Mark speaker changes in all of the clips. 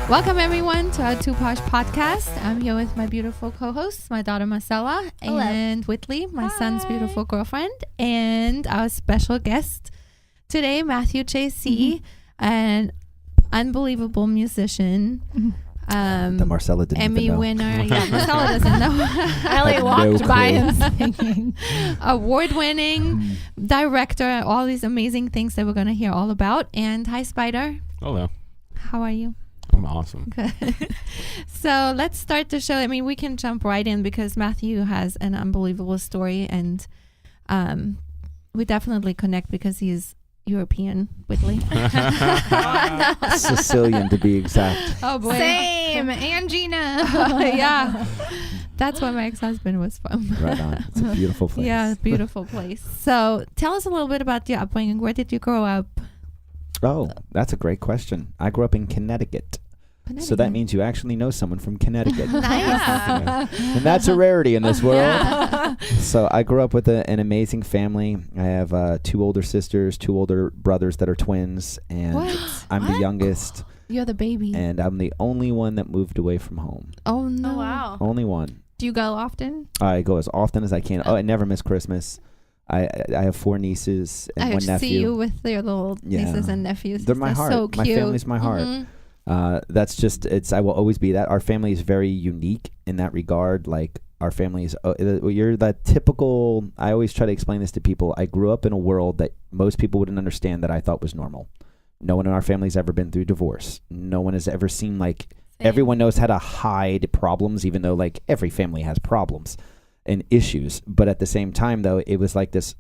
Speaker 1: Welcome everyone to our Two Posh podcast. I'm here with my beautiful co-hosts, my daughter Marcella and Whitley, my son's beautiful girlfriend, and our special guest today, Matthew J.C., an unbelievable musician.
Speaker 2: That Marcella didn't
Speaker 1: Emmy
Speaker 2: even know.
Speaker 1: winner. Yeah, Marcella doesn't know.
Speaker 3: Ellie walked by and singing.
Speaker 1: Award-winning director, all these amazing things that we're going to hear all about. And hi, Spider.
Speaker 4: Hello.
Speaker 1: How are you?
Speaker 4: I'm awesome.
Speaker 1: Good. So let's start the show. I mean, we can jump right in because Matthew has an unbelievable story, and we definitely connect because he's European, Whitley.
Speaker 2: Sicilian to be exact.
Speaker 1: Oh boy.
Speaker 3: Same. Angina.
Speaker 1: Yeah. That's where my ex-husband was from.
Speaker 2: Right on. It's a beautiful place.
Speaker 1: Yeah, beautiful place. So tell us a little bit about your upbringing. Where did you grow up?
Speaker 2: Oh, that's a great question. I grew up in Connecticut. So that means you actually know someone from Connecticut.
Speaker 1: Nice.
Speaker 2: Yeah. And that's a rarity in this world.
Speaker 1: Yeah.
Speaker 2: So I grew up with an amazing family. I have 2 older sisters, 2 older brothers that are twins, and
Speaker 1: What?
Speaker 2: I'm the youngest,
Speaker 1: You're the baby.
Speaker 2: and I'm the only one that moved away from home.
Speaker 1: Oh no.
Speaker 3: Oh, wow.
Speaker 2: Only one.
Speaker 3: Do you go often?
Speaker 2: I go as often as I can. Oh, I never miss Christmas. I have 4 nieces and
Speaker 1: I
Speaker 2: 1 nephew.
Speaker 1: see you with your little nieces and nephews.
Speaker 2: They're my heart.
Speaker 1: So cute.
Speaker 2: My family's my heart.
Speaker 1: Mhm.
Speaker 2: That's just, I will always be that. Our family is very unique in that regard. Like, our family is, you're that typical, I always try to explain this to people. I grew up in a world that most people wouldn't understand that I thought was normal. No one in our family's ever been through divorce. No one has ever seen, like, everyone knows how to hide problems, even though, like, every family has problems and issues. But at the same time, though, it was like this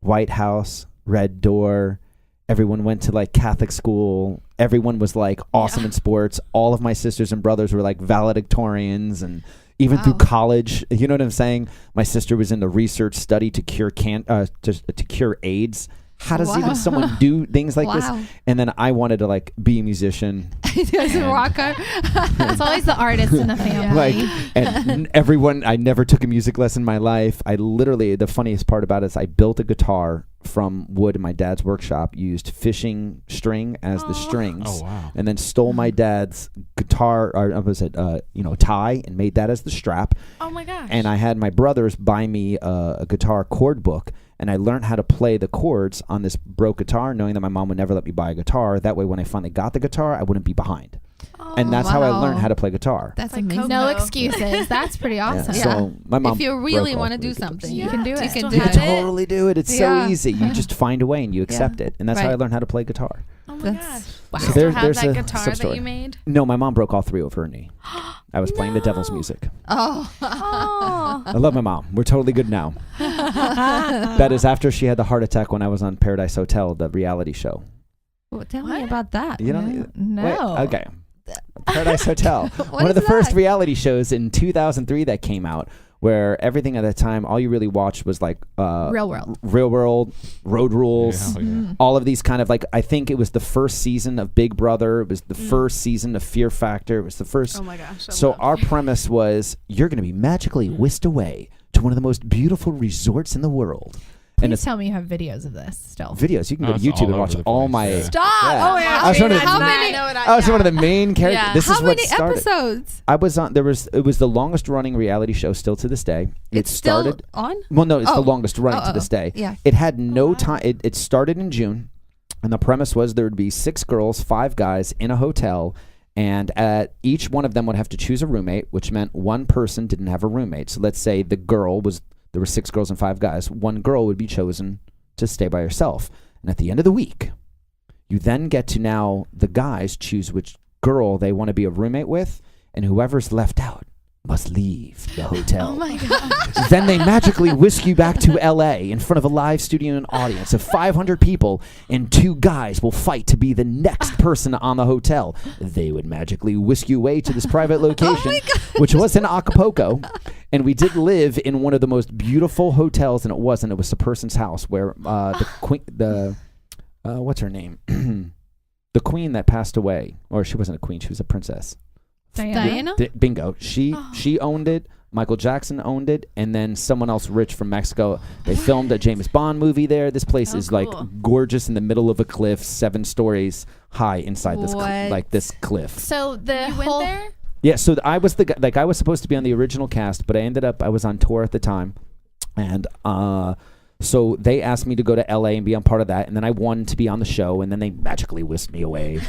Speaker 2: White House, red door. Everyone went to like Catholic school. Everyone was like awesome in sports. All of my sisters and brothers were like valedictorians, and even through college, you know what I'm saying? My sister was in the research study to cure to cure AIDS. How does even someone do things like this? And then I wanted to like be a musician.
Speaker 1: As a rocker.
Speaker 3: It's always the artist in the family.
Speaker 2: Like, and everyone, I never took a music lesson in my life. I literally, the funniest part about it is I built a guitar from wood in my dad's workshop, used fishing string as the strings.
Speaker 4: Oh, wow.
Speaker 2: And then stole my dad's guitar, or was it, tie, and made that as the strap.
Speaker 3: Oh my gosh.
Speaker 2: And I had my brothers buy me a guitar chord book, and I learned how to play the chords on this broke guitar, knowing that my mom would never let me buy a guitar. That way, when I finally got the guitar, I wouldn't be behind. And that's how I learned how to play guitar.
Speaker 1: That's
Speaker 3: like
Speaker 1: amazing.
Speaker 3: no excuses. That's pretty awesome.
Speaker 2: So my mom,
Speaker 1: if you really
Speaker 2: broke
Speaker 1: want to
Speaker 2: all
Speaker 1: do
Speaker 2: the
Speaker 1: something,
Speaker 3: You can do it.
Speaker 1: You can
Speaker 3: Still
Speaker 1: do
Speaker 2: you
Speaker 3: have
Speaker 1: it.
Speaker 2: totally do it. It's so easy. You just find a way and you accept it. And that's how I learned how to play guitar.
Speaker 3: Oh my gosh.
Speaker 1: Wow.
Speaker 2: So
Speaker 3: Do you still have
Speaker 2: there's
Speaker 3: that
Speaker 2: a
Speaker 3: guitar that
Speaker 2: sub-story.
Speaker 3: you made?
Speaker 2: No, my mom broke all 3 over her knee. I was playing the devil's music.
Speaker 1: Oh.
Speaker 2: I love my mom. We're totally good now. That is after she had the heart attack when I was on Paradise Hotel, the reality show.
Speaker 1: Well, tell me about that.
Speaker 2: You don't
Speaker 3: No.
Speaker 2: Wait, okay. Paradise Hotel. One of the first reality shows in 2003 that came out, where everything at that time, all you really watched was like
Speaker 3: Real World.
Speaker 2: Real World, Road Rules,
Speaker 4: Yeah.
Speaker 2: all of these kind of like, I think it was the first season of Big Brother. It was the first season of Fear Factor. It was the first.
Speaker 3: Oh my gosh.
Speaker 2: So our premise was, you're going to be magically whisked away to one of the most beautiful resorts in the world. And
Speaker 3: Please
Speaker 2: it's
Speaker 3: tell me you have videos of this still.
Speaker 2: videos. You can go to
Speaker 4: It's
Speaker 2: YouTube
Speaker 4: all
Speaker 2: and
Speaker 4: over
Speaker 2: watch
Speaker 4: the
Speaker 2: all
Speaker 4: place.
Speaker 2: my.
Speaker 4: Yeah.
Speaker 3: Stop!
Speaker 2: Yeah.
Speaker 3: Oh yeah.
Speaker 2: I was one of the-
Speaker 3: I
Speaker 2: was one of the main characters.
Speaker 3: Yeah.
Speaker 2: This
Speaker 1: How
Speaker 2: is what
Speaker 1: many
Speaker 2: started.
Speaker 1: episodes?
Speaker 2: I was on. It was the longest running reality show still to this day.
Speaker 1: It's
Speaker 2: started
Speaker 1: still on?
Speaker 2: Well, no, it's the
Speaker 1: Oh.
Speaker 2: longest running to this day.
Speaker 1: Yeah.
Speaker 2: It had no time. It started in June, and the premise was there would be 6 girls, 5 guys in a hotel, and each one of them would have to choose a roommate, which meant one person didn't have a roommate. So let's say there were 6 girls and 5 guys. One girl would be chosen to stay by herself. And at the end of the week, you then get to now the guys choose which girl they want to be a roommate with, and whoever's left out must leave the hotel.
Speaker 3: Oh my god.
Speaker 2: Then they magically whisk you back to L.A. in front of a live studio and audience of 500 people, and 2 guys will fight to be the next person on the hotel. They would magically whisk you away to this private location, which was in Acapulco. And we did live in one of the most beautiful hotels, and it was the person's house where the queen, what's her name? The queen that passed away, or she wasn't a queen, she was a princess.
Speaker 3: Diana?
Speaker 2: Bingo. She owned it. Michael Jackson owned it, and then someone else rich from Mexico. They filmed a James Bond movie there. This place is like gorgeous in the middle of a cliff, 7 stories high inside this this cliff.
Speaker 3: So the
Speaker 1: You went there?
Speaker 2: Yeah, so I was the guy, like I was supposed to be on the original cast, but I was on tour at the time, and so they asked me to go to LA and be on part of that, and then I won to be on the show, and then they magically whisked me away.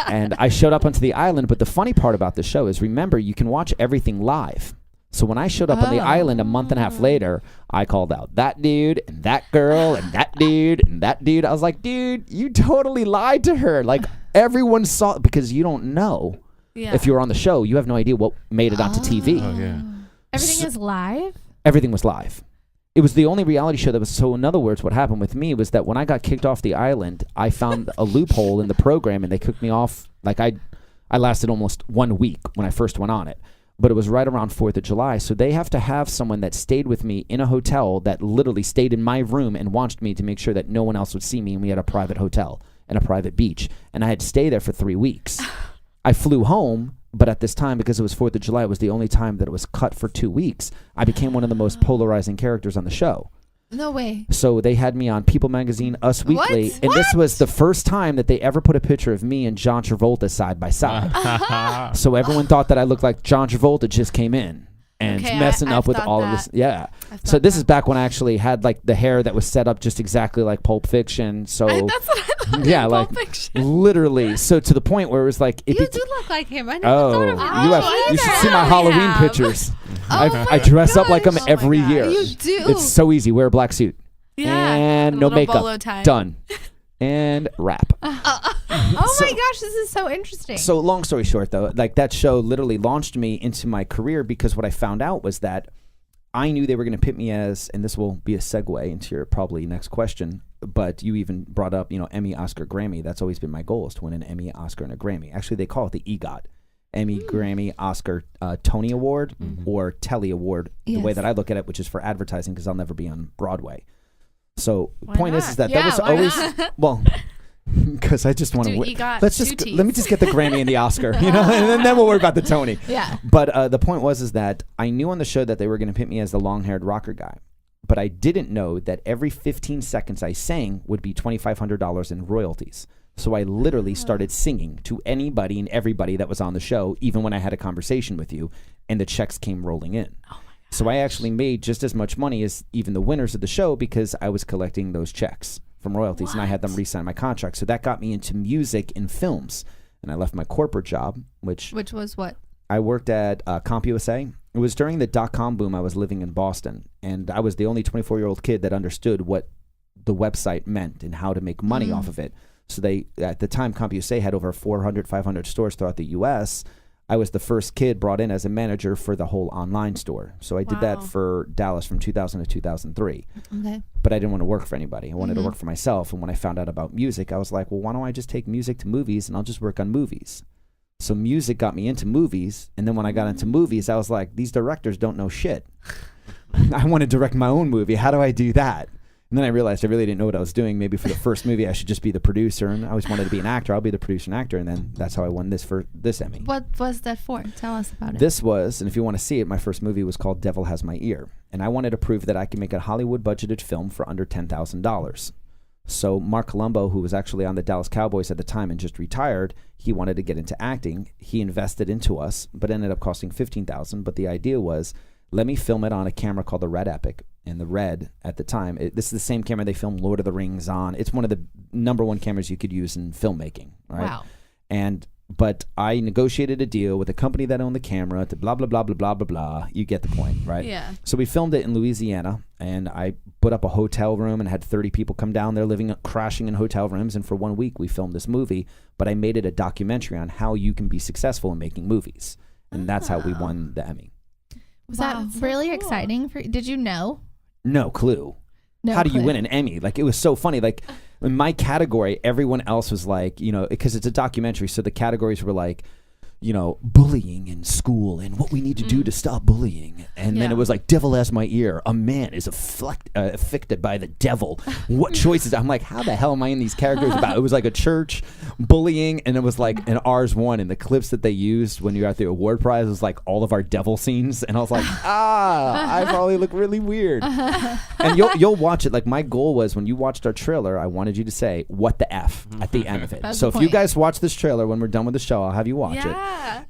Speaker 2: And I showed up onto the island, but the funny part about the show is, remember, you can watch everything live. So when I showed up on the island a month and a half later, I called out that dude and that girl and that dude and that dude. I was like, dude, you totally lied to her. Like, everyone saw, because you don't know if you were on the show. You have no idea what made it onto TV.
Speaker 4: Oh, yeah.
Speaker 3: everything is live.
Speaker 2: Everything was live. It was the only reality show that was. So in other words, what happened with me was that when I got kicked off the island, I found a loophole in the program, and they kicked me off. Like I lasted almost 1 week when I first went on it, but it was right around 4th of July. So they have to have someone that stayed with me in a hotel, that literally stayed in my room and watched me to make sure that no one else would see me. And we had a private hotel and a private beach, and I had to stay there for 3 weeks. I flew home. But at this time, because it was 4th of July, it was the only time that it was cut for 2 weeks. I became one of the most polarizing characters on the show.
Speaker 1: No way.
Speaker 2: So they had me on People Magazine, Us Weekly.
Speaker 1: What?
Speaker 2: And this was the first time that they ever put a picture of me and John Travolta side by side. So everyone thought that I looked like John Travolta just came in and messing up with all of this. Yeah. So this is back when I actually had like the hair that was set up just exactly like Pulp Fiction. So
Speaker 1: That's what I look
Speaker 2: yeah,
Speaker 1: like
Speaker 2: like
Speaker 1: Pulp Fiction.
Speaker 2: literally. So to the point where it was like,
Speaker 1: You do look like him. I never
Speaker 2: oh,
Speaker 1: thought of it.
Speaker 2: you should see my Halloween pictures. I dress up like him every year.
Speaker 1: You do.
Speaker 2: It's so easy. Wear a black suit.
Speaker 1: Yeah.
Speaker 2: And
Speaker 1: A
Speaker 2: no
Speaker 1: little
Speaker 2: makeup.
Speaker 1: bolo tie.
Speaker 2: Done. And rap.
Speaker 3: Oh my gosh, this is so interesting.
Speaker 2: So long story short, though, like that show literally launched me into my career, because what I found out was that I knew they were going to pit me as, and this will be a segue into your probably next question, but you even brought up, Emmy, Oscar, Grammy. That's always been my goal, is to win an Emmy, Oscar, and a Grammy. Actually, they call it the EGOT. Emmy, Grammy, Oscar, Tony Award, or Telly Award, the way that I look at it, which is for advertising, because I'll never be on Broadway. So point is that
Speaker 3: Yeah,
Speaker 2: that was
Speaker 3: why
Speaker 2: always,
Speaker 3: not?
Speaker 2: well, because I just want to win.
Speaker 1: EGOT
Speaker 2: Let me just get the Grammy and the Oscar, and then we'll worry about the Tony.
Speaker 3: Yeah.
Speaker 2: But the point was that I knew on the show that they were going to pit me as the long-haired rocker guy, but I didn't know that every 15 seconds I sang would be $2,500 in royalties. So I literally started singing to anybody and everybody that was on the show, even when I had a conversation with you, and the checks came rolling in. Oh my gosh. So I actually made just as much money as even the winners of the show, because I was collecting those checks from royalties, and I had them re-sign my contract. So that got me into music and films, and I left my corporate job, which
Speaker 1: was what?
Speaker 2: I worked at CompUSA. It was during the dot-com boom. I was living in Boston, and I was the only 24-year-old kid that understood what the website meant and how to make money off of it. So they, at the time, CompUSA had over 400, 500 stores throughout the U.S. I was the first kid brought in as a manager for the whole online store. So I did that for Dallas from 2000 to 2003.
Speaker 1: Okay.
Speaker 2: But I didn't want to work for anybody. I wanted to work for myself. And when I found out about music, I was like, well, why don't I just take music to movies, and I'll just work on movies. So music got me into movies. And then when I got into movies, I was like, these directors don't know shit. I want to direct my own movie. How do I do that? And then I realized I really didn't know what I was doing. Maybe for the first movie, I should just be the producer. And I always wanted to be an actor. I'll be the producer and actor. And then that's how I won this Emmy.
Speaker 1: What was that for? Tell us about it.
Speaker 2: This was, and if you want to see it, my first movie was called Devil Has My Ear. And I wanted to prove that I could make a Hollywood budgeted film for under $10,000. So Mark Colombo, who was actually on the Dallas Cowboys at the time and just retired, he wanted to get into acting. He invested into us, but ended up costing $15,000. But the idea was, let me film it on a camera called the Red Epic. And the Red, at the time, this is the same camera they filmed Lord of the Rings on. It's one of the #1 cameras you could use in filmmaking. Right? Wow. But I negotiated a deal with a company that owned the camera to blah, blah, blah, blah, blah, blah, blah. You get the point, right?
Speaker 1: Yeah.
Speaker 2: So we filmed it in Louisiana, and I put up a hotel room and had 30 people come down there living, crashing in hotel rooms. And for 1 week, we filmed this movie. But I made it a documentary on how you can be successful in making movies. And that's how we won the Emmy.
Speaker 3: Was that really exciting for you? Did you know?
Speaker 2: No clue.
Speaker 3: No
Speaker 2: How do you
Speaker 3: clue.
Speaker 2: win an Emmy? Like, it was so funny. Like, in my category, everyone else was like, because it's a documentary, so the categories were like bullying in school and what we need to do to stop bullying. And then it was like, devil has my ear. A man is afflicted by the devil. What choices? I'm like, how the hell am I in these characters about? It was like a church, bullying, and it was like an Rs1. And the clips that they used when you got the award prize was like all of our devil scenes. And I was like, I probably look really weird. And you'll watch it. Like, my goal was, when you watched our trailer, I wanted you to say, what the F at the end of it. So if you guys watch this trailer, when we're done with the show, I'll have you watch it.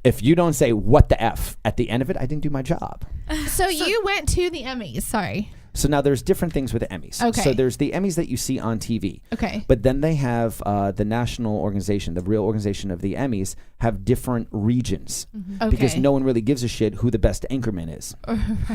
Speaker 2: If you don't say what the F at the end of it, I didn't do my job.
Speaker 3: So you went to the Emmys. Sorry.
Speaker 2: So now there's different things with the Emmys.
Speaker 3: Okay.
Speaker 2: So there's the Emmys that you see on TV.
Speaker 3: Okay.
Speaker 2: But then they have the national organization, the real organization of the Emmys, have different regions.
Speaker 3: Okay.
Speaker 2: Because no one really gives a shit who the best anchorman is,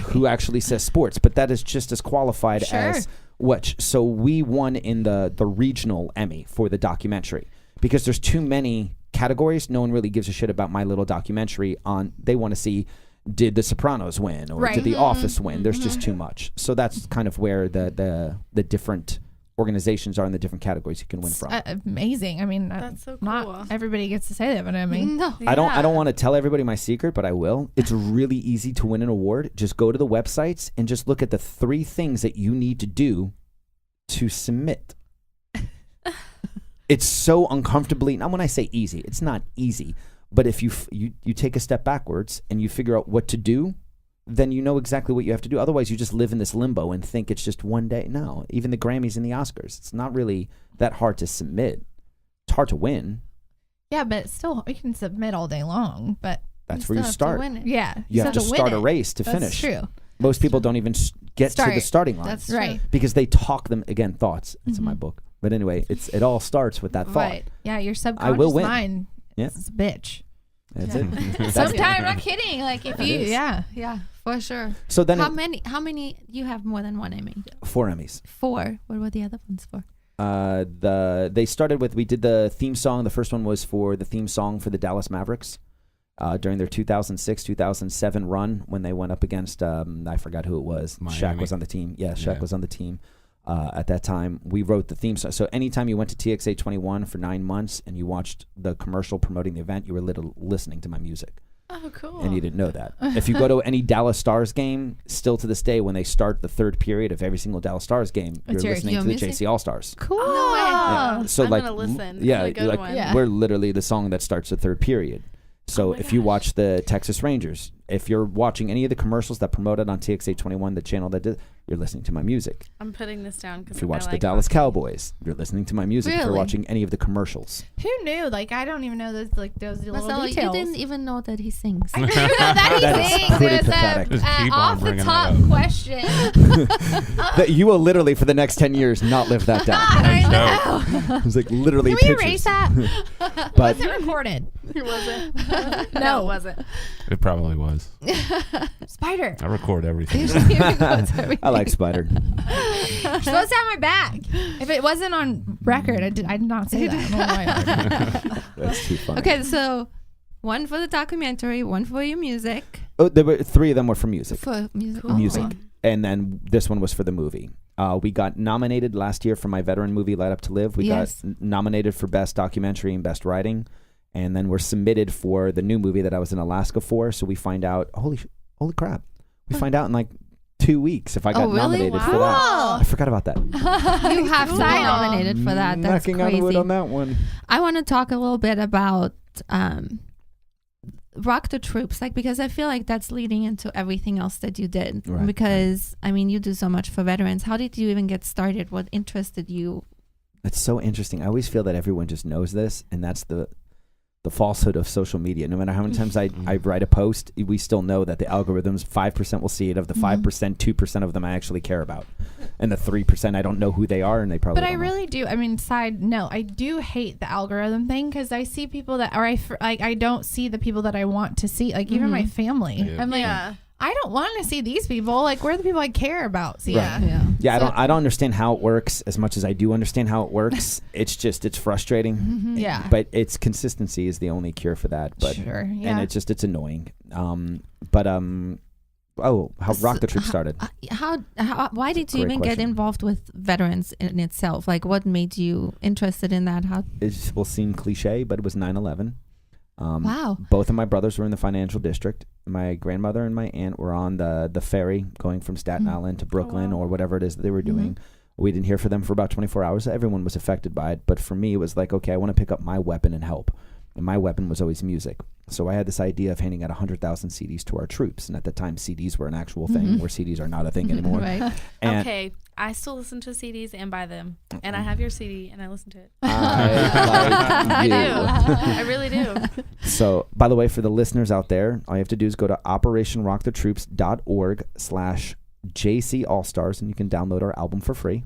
Speaker 2: who actually says sports. But that is just as qualified as which. So we won in the regional Emmy for the documentary, because there's too many categories. No one really gives a shit about my little documentary on. They want to see, did The Sopranos win, or did The Office win? There's just too much. So that's kind of where the different organizations are in the different categories you can win from.
Speaker 3: Amazing. I mean,
Speaker 4: that's so cool.
Speaker 3: Not everybody gets to say that, but I mean,
Speaker 1: No.
Speaker 2: I don't want to tell everybody my secret, but I will. It's really easy to win an award. Just go to the websites and just look at the 3 things that you need to do to submit. It's so uncomfortably, now when I say easy, it's not easy, but if you take a step backwards and you figure out what to do, then you know exactly what you have to do. Otherwise, you just live in this limbo and think it's just one day. No, even the Grammys and the Oscars, it's not really that hard to submit. It's hard to win.
Speaker 3: Yeah, but still, you can submit all day long, but
Speaker 2: that's where you start.
Speaker 3: Yeah.
Speaker 2: You have to start a race to finish.
Speaker 3: That's true.
Speaker 2: Most people don't even get to the starting line.
Speaker 1: That's
Speaker 3: right.
Speaker 2: Because they talk them, again, thoughts. It's in my book. But anyway, it all starts with that thought.
Speaker 3: Right. Yeah, your
Speaker 2: I will
Speaker 3: subconscious
Speaker 2: win.
Speaker 3: mind is a bitch.
Speaker 2: That's it.
Speaker 3: Sometimes, I'm not kidding. Like, if you,
Speaker 1: Yeah, for sure.
Speaker 2: So then
Speaker 1: how many you have more than one Emmy?
Speaker 2: 4 Emmys.
Speaker 1: 4. What were the other ones for?
Speaker 2: They started with, we did the theme song. The first one was for the theme song for the Dallas Mavericks during their 2006-2007 run, when they went up against I forgot who it was.
Speaker 5: Miami.
Speaker 2: Shaq was on the team. Yeah, Shaq was on the team. At that time, we wrote the theme song. So anytime you went to TXA 21 for 9 months and you watched the commercial promoting the event, you were listening to my music.
Speaker 4: Oh, cool.
Speaker 2: And you didn't know that. If you go to any Dallas Stars game, still to this day, when they start the 3rd period of every single Dallas Stars game, you're listening to the JC All-Stars.
Speaker 3: Cool.
Speaker 1: No way.
Speaker 2: Yeah. So
Speaker 4: I'm
Speaker 2: gonna
Speaker 4: listen.
Speaker 2: Yeah,
Speaker 4: Like,
Speaker 2: we're literally the song that starts the 3rd period. So if you watch the Texas Rangers, if you're watching any of the commercials that promoted on TXA 21, the channel that did, you're listening to my music.
Speaker 4: I'm putting this down because
Speaker 2: if you watch the Dallas Cowboys, you're listening to my music. If you're
Speaker 1: Really?
Speaker 2: watching any of the commercials.
Speaker 3: Who knew? Like, I don't even know those little
Speaker 1: Marcella,
Speaker 3: details.
Speaker 1: you didn't even know that he sings.
Speaker 3: I do know that
Speaker 2: That
Speaker 3: he
Speaker 2: is
Speaker 3: sings.
Speaker 2: pretty
Speaker 3: It was
Speaker 2: pathetic.
Speaker 5: Just keep on
Speaker 3: off the
Speaker 5: bringing
Speaker 3: top
Speaker 5: that up.
Speaker 3: question.
Speaker 2: That you will literally for the next 10 years not live that down.
Speaker 3: I
Speaker 5: That's
Speaker 3: know.
Speaker 2: It was like literally
Speaker 3: Can we
Speaker 2: pictures.
Speaker 3: erase that?
Speaker 2: But
Speaker 3: Was it recorded?
Speaker 4: It wasn't.
Speaker 3: No.
Speaker 4: it wasn't.
Speaker 5: It probably was.
Speaker 3: Spider.
Speaker 5: I record everything.
Speaker 2: I like Spider.
Speaker 3: You're supposed to have my back. If it wasn't on record, I did not say that. I don't know why.
Speaker 2: That's too funny.
Speaker 1: Okay, so 1 for the documentary, 1 for your music.
Speaker 2: Oh, there were 3 of them were for music.
Speaker 1: For music.
Speaker 4: Cool.
Speaker 2: Music. And then this one was for the movie. We got nominated last year for my veteran movie, Light Up to Live. We got nominated for Best Documentary and Best Writing. And then we're submitted for the new movie that I was in Alaska for. So we find out, holy crap. We find out in like 2 weeks if I got
Speaker 1: really?
Speaker 2: nominated for that.
Speaker 3: Wow.
Speaker 2: I forgot about that.
Speaker 1: You have to be nominated for that. That's
Speaker 2: Knocking on wood
Speaker 1: crazy.
Speaker 2: on that one.
Speaker 1: I want to talk a little bit about Rock the Troops, like, because I feel like that's leading into everything else that you did.
Speaker 2: Right.
Speaker 1: Because, I mean, you do so much for veterans. How did you even get started? What interested you?
Speaker 2: It's so interesting. I always feel that everyone just knows this, and that's the falsehood of social media. No matter how many times I write a post, we still know that the algorithms, 5% will see it. Of the 5%, 2% of them I actually care about. And the 3%, I don't know who they are, and they probably
Speaker 3: But
Speaker 2: don't
Speaker 3: I
Speaker 2: know.
Speaker 3: really do. I mean, side note, I do hate the algorithm thing because I see people that, or I don't see the people that I want to see. Like, even my family.
Speaker 5: Yeah.
Speaker 3: I'm like,
Speaker 4: Yeah.
Speaker 3: I don't want to see these people. Like, where are the people I care about seeing?
Speaker 2: Right. Yeah, I don't understand how it works as much as I do understand how it works. It's frustrating.
Speaker 3: Yeah.
Speaker 2: But it's consistency is the only cure for that. But
Speaker 3: Sure. Yeah.
Speaker 2: and it's annoying. How Rock the Troop started.
Speaker 1: Why did you
Speaker 2: Great
Speaker 1: even get
Speaker 2: question.
Speaker 1: involved with veterans in itself? Like, what made you interested in that? How?
Speaker 2: It will seem cliche, but it was 9/11.
Speaker 1: Wow.
Speaker 2: Both of my brothers were in the financial district. My grandmother and my aunt were on the ferry going from Staten Island to Brooklyn or whatever it is that they were doing. We didn't hear from them for about 24 hours. Everyone was affected by it. But for me, it was like, okay, I want to pick up my weapon and help. And my weapon was always music. So I had this idea of handing out 100,000 CDs to our troops. And at the time, CDs were an actual thing, where CDs are not a thing anymore.
Speaker 1: Right.
Speaker 2: And
Speaker 4: Okay, I still listen to CDs and buy them. And I have your CD and I listen to it.
Speaker 2: I
Speaker 4: I
Speaker 2: like
Speaker 4: do.
Speaker 2: you.
Speaker 4: I really do.
Speaker 2: So, by the way, for the listeners out there, all you have to do is go to operationrockthetroops.org/JC All-Stars, and you can download our album for free.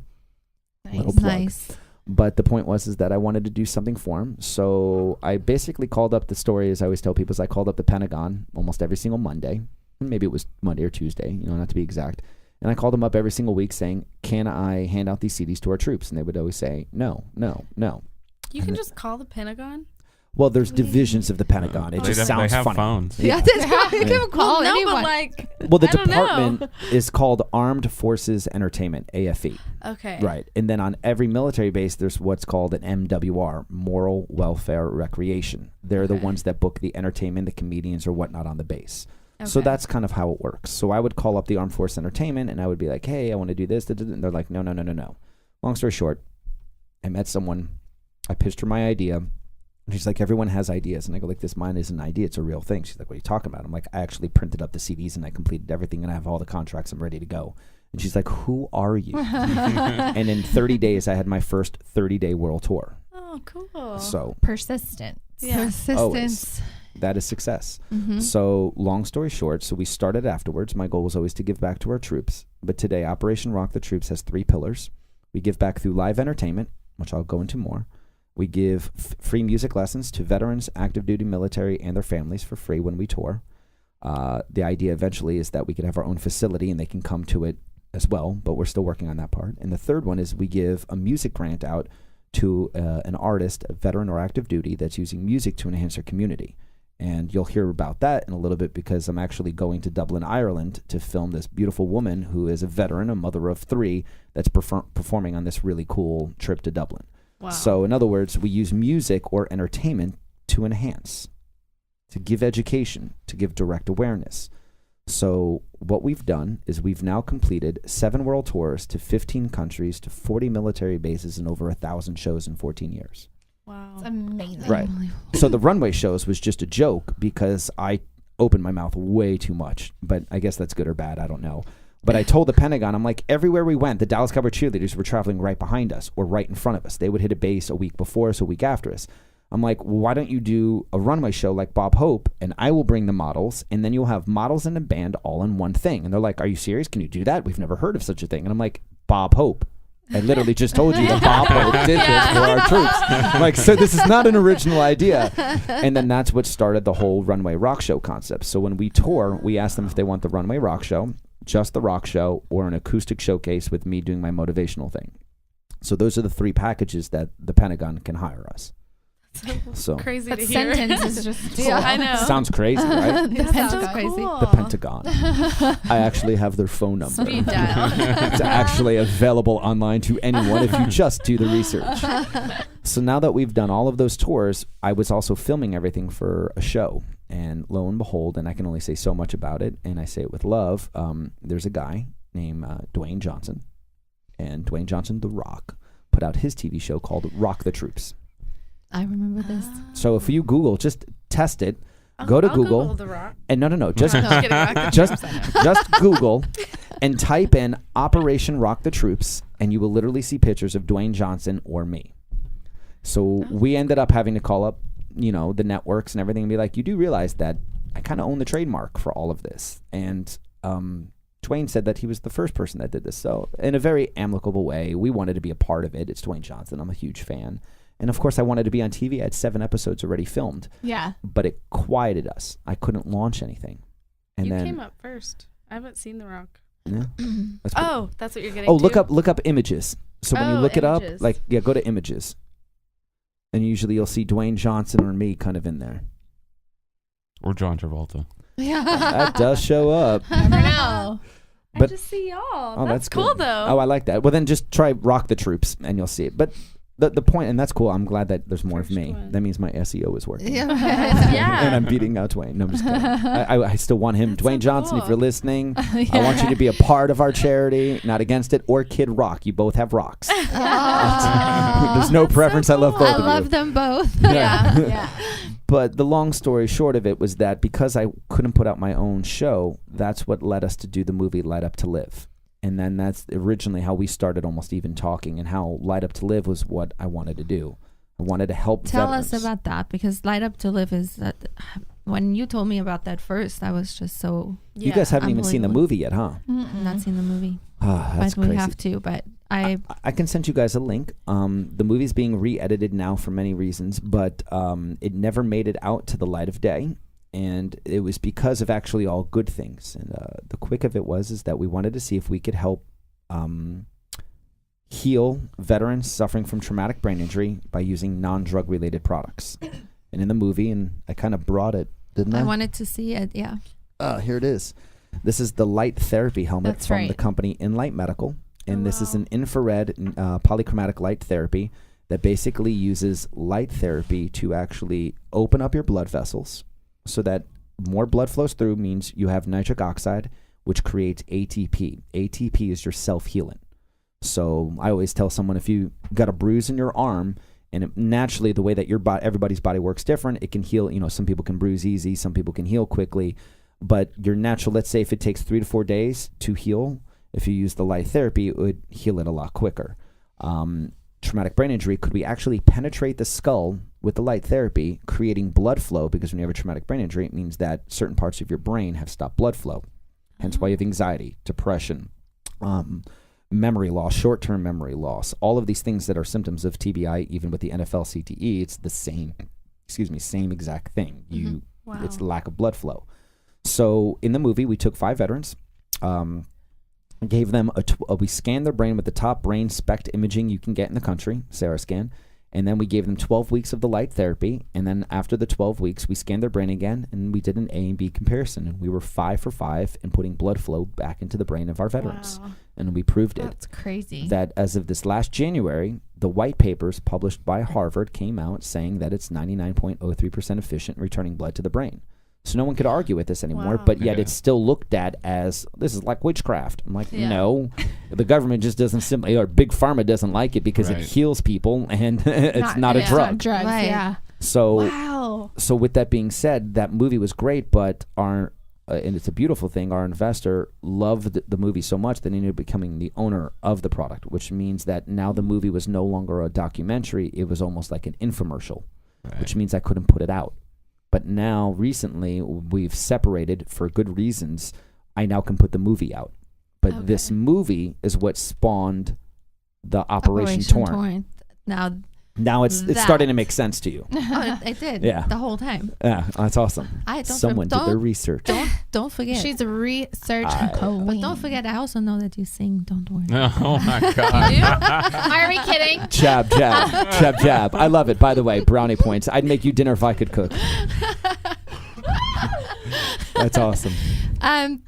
Speaker 2: Little plug.
Speaker 1: Nice.
Speaker 2: But the point was that I wanted to do something for him. So I basically called up the story, as I always tell people, is I called up the Pentagon almost every single Monday. Maybe it was Monday or Tuesday, not to be exact. And I called them up every single week saying, can I hand out these CDs to our troops? And they would always say, no, no, no.
Speaker 4: You can just call the Pentagon?
Speaker 2: Well, there's divisions of the Pentagon. It just sounds
Speaker 5: they have
Speaker 2: funny.
Speaker 5: phones.
Speaker 1: Yeah, that's right. You can call
Speaker 4: no,
Speaker 1: anyone.
Speaker 4: but like,
Speaker 2: Well, the
Speaker 4: I don't know.
Speaker 2: department is called Armed Forces Entertainment, AFE.
Speaker 4: okay.
Speaker 2: Right. And then on every military base, there's what's called an MWR, Moral Welfare Recreation. They're the
Speaker 4: Okay.
Speaker 2: ones that book the entertainment, the comedians or whatnot on the base. So
Speaker 4: Okay.
Speaker 2: that's kind of how it works. So I would call up the Armed Force Entertainment and I would be like, hey, I want to do this. And they're like, no, no, no, no, no. Long story short, I met someone. I pitched her my idea. And she's like, everyone has ideas. And I go, like, this mine isn't an idea. It's a real thing. She's like, what are you talking about? I'm like, I actually printed up the CDs and I completed everything and I have all the contracts. I'm ready to go. And she's like, who are you? And in 30 days, I had my first 30-day world tour.
Speaker 4: Oh, cool.
Speaker 2: So
Speaker 3: Persistent.
Speaker 4: Yeah.
Speaker 1: Persistence.
Speaker 2: that is success.
Speaker 1: Mm-hmm.
Speaker 2: So long story short, so we started afterwards. My goal was always to give back to our troops. But today, Operation Rock the Troops has 3 pillars. We give back through live entertainment, which I'll go into more. We give free music lessons to veterans, active duty military, and their families for free when we tour. The idea eventually is that we could have our own facility and they can come to it as well, but we're still working on that part. And the third one is we give a music grant out to an artist, a veteran or active duty, that's using music to enhance their community. And you'll hear about that in a little bit because I'm actually going to Dublin, Ireland to film this beautiful woman who is a veteran, a mother of 3, that's performing on this really cool trip to Dublin.
Speaker 4: Wow.
Speaker 2: So in other words, we use music or entertainment to enhance, to give education, to give direct awareness. So what we've done is we've now completed 7 world tours to 15 countries, to 40 military bases, and over 1,000 shows in 14 years.
Speaker 4: Wow.
Speaker 3: It's amazing.
Speaker 2: Right. So the runway shows was just a joke because I opened my mouth way too much, but I guess that's good or bad. I don't know. But I told the Pentagon, I'm like, everywhere we went, the Dallas Cowboy cheerleaders were traveling right behind us or right in front of us. They would hit a base a week before us, a week after us. I'm like, well, why don't you do a runway show like Bob Hope, and I will bring the models, and then you'll have models and a band all in one thing. And they're like, are you serious? Can you do that? We've never heard of such a thing. And I'm like, Bob Hope. I literally just told you that Bob Hope did this for our troops. I'm like, so this is not an original idea. And then that's what started the whole Runway Rock Show concept. So when we tour, we ask them if they want the Runway Rock Show, just the rock show, or an acoustic showcase with me doing my motivational thing. So those are the 3 packages that the Pentagon can hire us. So
Speaker 4: Crazy
Speaker 3: That
Speaker 4: to hear.
Speaker 3: sentence is just
Speaker 1: Yeah.
Speaker 4: I know.
Speaker 2: sounds crazy, right?
Speaker 3: The
Speaker 4: That sounds
Speaker 3: Pentagon.
Speaker 1: crazy.
Speaker 4: cool.
Speaker 2: The Pentagon. I actually have their phone number.
Speaker 4: Speed dial.
Speaker 2: It's actually available online to anyone if you just do the research. So now that we've done all of those tours, I was also filming everything for a show. And lo and behold, and I can only say so much about it, and I say it with love, there's a guy named Dwayne Johnson. And Dwayne Johnson, The Rock, put out his TV show called Rock the Troops.
Speaker 1: I remember this.
Speaker 2: So if you Google, just test it, go to
Speaker 4: I'll
Speaker 2: Google,
Speaker 4: The Rock.
Speaker 2: and no, just
Speaker 4: Just kidding, Rock the
Speaker 2: just
Speaker 4: Troops, I know.
Speaker 2: just Google and type in Operation Rock the Troops, and you will literally see pictures of Dwayne Johnson or me. So we ended up having to call up, the networks and everything and be like, you do realize that I kind of own the trademark for all of this. And Dwayne said that he was the first person that did this. So in a very amicable way, we wanted to be a part of it. It's Dwayne Johnson. I'm a huge fan. And of course, I wanted to be on TV. I had 7 episodes already filmed.
Speaker 3: Yeah.
Speaker 2: But it quieted us. I couldn't launch anything. And
Speaker 4: You
Speaker 2: then
Speaker 4: came up first. I haven't seen The Rock.
Speaker 2: yeah, that's pretty-
Speaker 4: Oh, that's what you're getting
Speaker 2: Oh,
Speaker 4: to?
Speaker 2: look up images. So when you
Speaker 4: Oh,
Speaker 2: look it up,
Speaker 4: images.
Speaker 2: go to images. And usually you'll see Dwayne Johnson or me kind of in there.
Speaker 5: Or John Travolta.
Speaker 1: Yeah.
Speaker 2: That does show up.
Speaker 3: Never know.
Speaker 2: But-
Speaker 4: I just see y'all.
Speaker 2: Oh,
Speaker 4: that's
Speaker 2: that's
Speaker 4: cool,
Speaker 2: good.
Speaker 4: though.
Speaker 2: Oh, I like that. Well, then just try Rock the Troops and you'll see it. But the point, and that's cool. I'm glad that there's more of
Speaker 4: First
Speaker 2: me.
Speaker 4: one.
Speaker 2: That means my SEO is working.
Speaker 4: Yeah.
Speaker 2: And I'm beating out Dwayne. No, I'm just kidding. I still want him.
Speaker 4: That's
Speaker 2: Dwayne
Speaker 4: so
Speaker 2: Johnson, if
Speaker 4: cool.
Speaker 2: you're listening, I want you to be a part of our charity, not against it, or Kid Rock. You both have rocks. There's no preference. I love both
Speaker 1: I
Speaker 2: of you.
Speaker 1: love them both.
Speaker 3: Yeah.
Speaker 2: But the long story short of it was that because I couldn't put out my own show, that's what led us to do the movie Light Up to Live. And then that's originally how we started almost even talking, and how Light Up to Live was what I wanted to do. I wanted to help
Speaker 1: Tell
Speaker 2: veterans.
Speaker 1: us about that, because Light Up to Live is that. When you told me about that first, I was just so.
Speaker 2: You guys haven't even seen the
Speaker 1: Unbelievable.
Speaker 2: movie yet, huh?
Speaker 1: I've not seen the movie,
Speaker 2: That's
Speaker 1: but we
Speaker 2: crazy.
Speaker 1: have to. But I
Speaker 2: I can send you guys a link. The movie's being re-edited now for many reasons, but it never made it out to the light of day, and it was because of actually all good things. And the quick of it is that we wanted to see if we could help heal veterans suffering from traumatic brain injury by using non-drug related products. And in the movie, and I kind of brought it, didn't I?
Speaker 1: I wanted to see it. Yeah.
Speaker 2: Here it is. This is the light therapy helmet
Speaker 3: That's
Speaker 2: from
Speaker 3: right.
Speaker 2: the company Inlight Medical. And this is
Speaker 4: wow.
Speaker 2: an infrared polychromatic light therapy that basically uses light therapy to actually open up your blood vessels so that more blood flows through means you have nitric oxide, which creates ATP. ATP is your self-healing. So I always tell someone, if you got a bruise in your arm, and naturally the way that your everybody's body works different, it can heal. Some people can bruise easy, some people can heal quickly, but your natural, let's say if it takes 3 to 4 days to heal, if you use the light therapy, it would heal it a lot quicker. Traumatic brain injury, could we actually penetrate the skull with the light therapy, creating blood flow? Because when you have a traumatic brain injury, it means that certain parts of your brain have stopped blood flow. Hence why you have anxiety, depression, memory loss, short-term memory loss, all of these things that are symptoms of TBI. Even with the NFL CTE, it's the same exact thing.
Speaker 4: Wow.
Speaker 2: It's lack of blood flow. So in the movie, we took 5 veterans, gave them we scanned their brain with the top brain SPECT imaging you can get in the country, Sarah scan, and then we gave them 12 weeks of the light therapy, and then after the 12 weeks, we scanned their brain again, and we did an A and B comparison, and we were 5 for 5 in putting blood flow back into the brain of our veterans.
Speaker 4: Wow.
Speaker 2: And we proved it.
Speaker 3: That's crazy.
Speaker 2: That as of this last January, the white papers published by Harvard came out saying that it's 99.03% efficient in returning blood to the brain. So no one could argue with this anymore,
Speaker 4: Wow.
Speaker 2: but yet
Speaker 5: Yeah.
Speaker 2: it's still looked at as, this is like witchcraft. I'm like,
Speaker 4: Yeah.
Speaker 2: no, the government just doesn't simply, or Big Pharma doesn't like it because
Speaker 5: Right.
Speaker 2: it heals people and it's not a
Speaker 3: yeah.
Speaker 2: drug.
Speaker 3: Not drugs,
Speaker 1: Right.
Speaker 3: yeah.
Speaker 2: So,
Speaker 3: Wow.
Speaker 2: so with that being said, that movie was great, but and it's a beautiful thing, our investor loved the movie so much that he ended up becoming the owner of the product, which means that now the movie was no longer a documentary, it was almost like an infomercial, which means I couldn't put it out. But now, recently, we've separated for good reasons. I now can put the movie out. But this movie is what spawned the Operation Torrent. Now it's starting to make sense to you.
Speaker 1: It did.
Speaker 2: Yeah.
Speaker 1: The whole time.
Speaker 2: Yeah, that's awesome.
Speaker 1: I don't.
Speaker 2: Someone did their research.
Speaker 1: Don't forget.
Speaker 3: She's a research
Speaker 2: I-
Speaker 3: queen.
Speaker 1: But don't forget, I also know that you sing. Don't worry.
Speaker 5: Oh my god.
Speaker 3: Are we kidding?
Speaker 2: Jab, jab, jab, jab. I love it. By the way, brownie points. I'd make you dinner if I could cook. That's awesome.
Speaker 1: Watching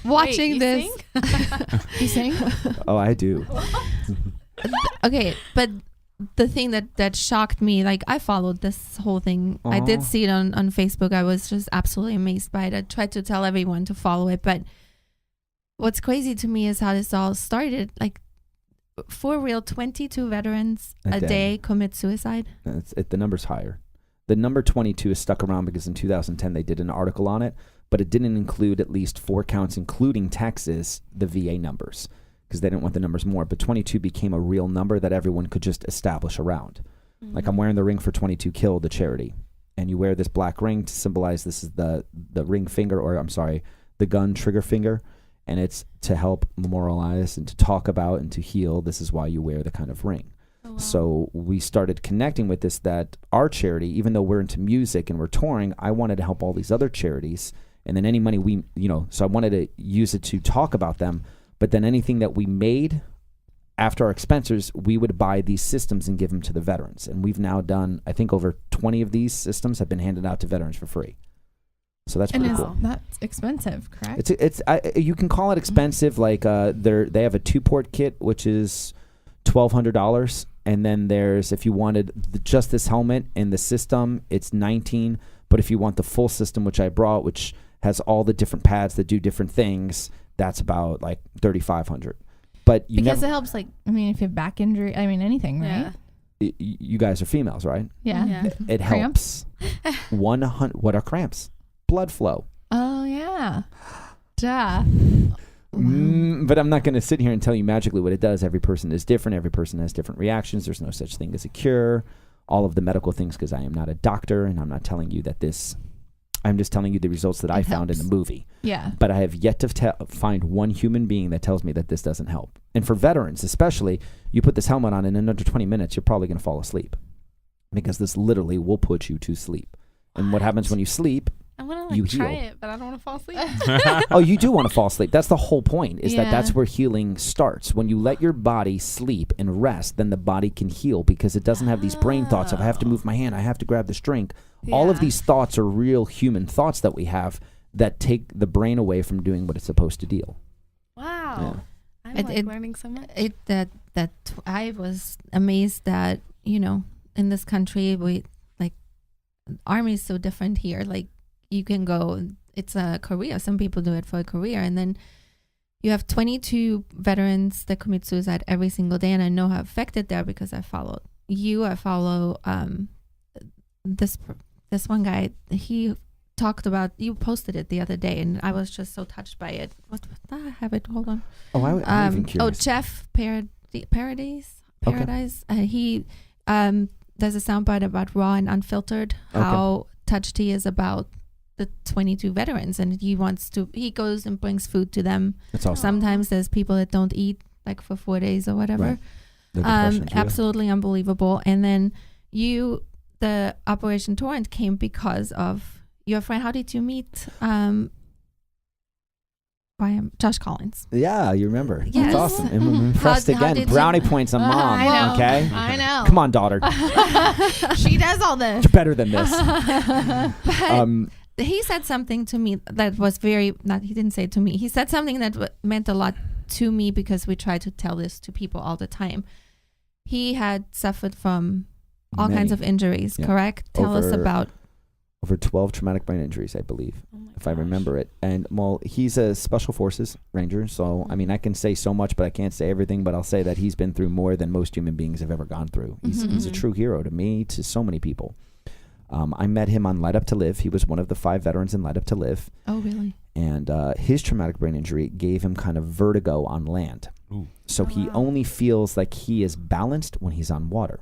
Speaker 4: Wait, you
Speaker 1: this.
Speaker 3: You sing?
Speaker 2: Oh, I do.
Speaker 1: Okay, but the thing that shocked me, like I followed this whole thing. I did
Speaker 2: Aw.
Speaker 1: see it on Facebook. I was just absolutely amazed by it. I tried to tell everyone to follow it, but what's crazy to me is how this all started. Like, for real, 22 veterans
Speaker 2: A
Speaker 1: a
Speaker 2: day.
Speaker 1: day commit suicide.
Speaker 2: The number's higher. The number 22 is stuck around because in 2010 they did an article on it, but it didn't include at least 4 counts, including Texas, the VA numbers, because they didn't want the numbers more. But 22 became a real number that everyone could just establish around. Like, I'm wearing the ring for 22 Kill, the charity, and you wear this black ring to symbolize this is the ring finger, or I'm sorry, the gun trigger finger, and it's to help memorialize and to talk about and to heal. This is why you wear the kind of ring.
Speaker 4: Oh, wow.
Speaker 2: So we started connecting with this, that our charity, even though we're into music and we're touring, I wanted to help all these other charities. And then any money so I wanted to use it to talk about them. But then anything that we made after our expenses, we would buy these systems and give them to the veterans. And we've now done, I think, over 20 of these systems have been handed out to veterans for free. So that's
Speaker 3: And
Speaker 2: pretty
Speaker 3: is
Speaker 2: cool.
Speaker 3: that's expensive, correct?
Speaker 2: You can call it expensive. Like they have a 2-port kit, which is $1,200, And then there's, if you wanted just this helmet and the system, it's $19. But if you want the full system, which I brought, which has all the different pads that do different things, that's about like $3,500. But
Speaker 3: because it helps, like, I mean, if you have back injury, I mean, anything, right?
Speaker 2: You guys are females, right?
Speaker 3: Yeah.
Speaker 2: It helps. 100. What are cramps? Blood flow.
Speaker 3: Oh, yeah. Duh.
Speaker 2: But I'm not going to sit here and tell you magically what it does. Every person is different. Every person has different reactions. There's no such thing as a cure. All of the medical things, because I am not a doctor, and I'm not telling you that this. I'm just telling you the results that I found in the movie.
Speaker 3: Yeah.
Speaker 2: But I have yet to find one human being that tells me that this doesn't help. And for veterans, especially, you put this helmet on, and in under 20 minutes, you're probably going to fall asleep, because this literally will put you to sleep. And what happens when you sleep?
Speaker 4: I want to try it, but I don't want to fall asleep.
Speaker 2: Oh, you do want to fall asleep. That's the whole point, is that's where healing starts. When you let your body sleep and rest, then the body can heal, because it doesn't have these brain thoughts of I have to move my hand, I have to grab this drink. All of these thoughts are real human thoughts that we have that take the brain away from doing what it's supposed to deal.
Speaker 4: Wow. I'm learning so much.
Speaker 1: I was amazed that, in this country, we, like, Army is so different here. Like, you can go, it's a career. Some people do it for a career. And then you have 22 veterans that commit suicide every single day. And I know how affected they are, because I follow you. I follow this one guy. He talked about, you posted it the other day, and I was just so touched by it. What I have it, hold on.
Speaker 2: Oh, I'm even curious.
Speaker 1: Jeff Paradise. He there's a soundbite about Raw and Unfiltered, how touched he is about the 22 veterans, and he goes and brings food to them. That's awesome. Sometimes there's people that don't eat, like, for 4 days or whatever. Right. Absolutely unbelievable. And then the Operation Torrent came because of your friend. How did you meet Josh Collins?
Speaker 2: Yeah, you remember.
Speaker 1: Yes.
Speaker 2: That's awesome. I'm impressed again. Brownie points on mom.
Speaker 3: I know.
Speaker 2: Okay?
Speaker 3: I know.
Speaker 2: Come on, daughter.
Speaker 3: She does all this.
Speaker 2: You're better than this.
Speaker 1: He said something to me that was he didn't say it to me. He said something that meant a lot to me, because we try to tell this to people all the time. He had suffered from all kinds of injuries, correct? Tell us about.
Speaker 2: Over 12 traumatic brain injuries, I believe, if I remember it. And, well, he's a Special Forces Ranger, so, I mean, I can say so much, but I can't say everything, but I'll say that he's been through more than most human beings have ever gone through. He's a true hero to me, to so many people. I met him on Light Up to Live. He was one of the 5 veterans in Light Up to Live.
Speaker 1: Oh, really?
Speaker 2: And his traumatic brain injury gave him kind of vertigo on land. Ooh. So he only feels like he is balanced when he's on water.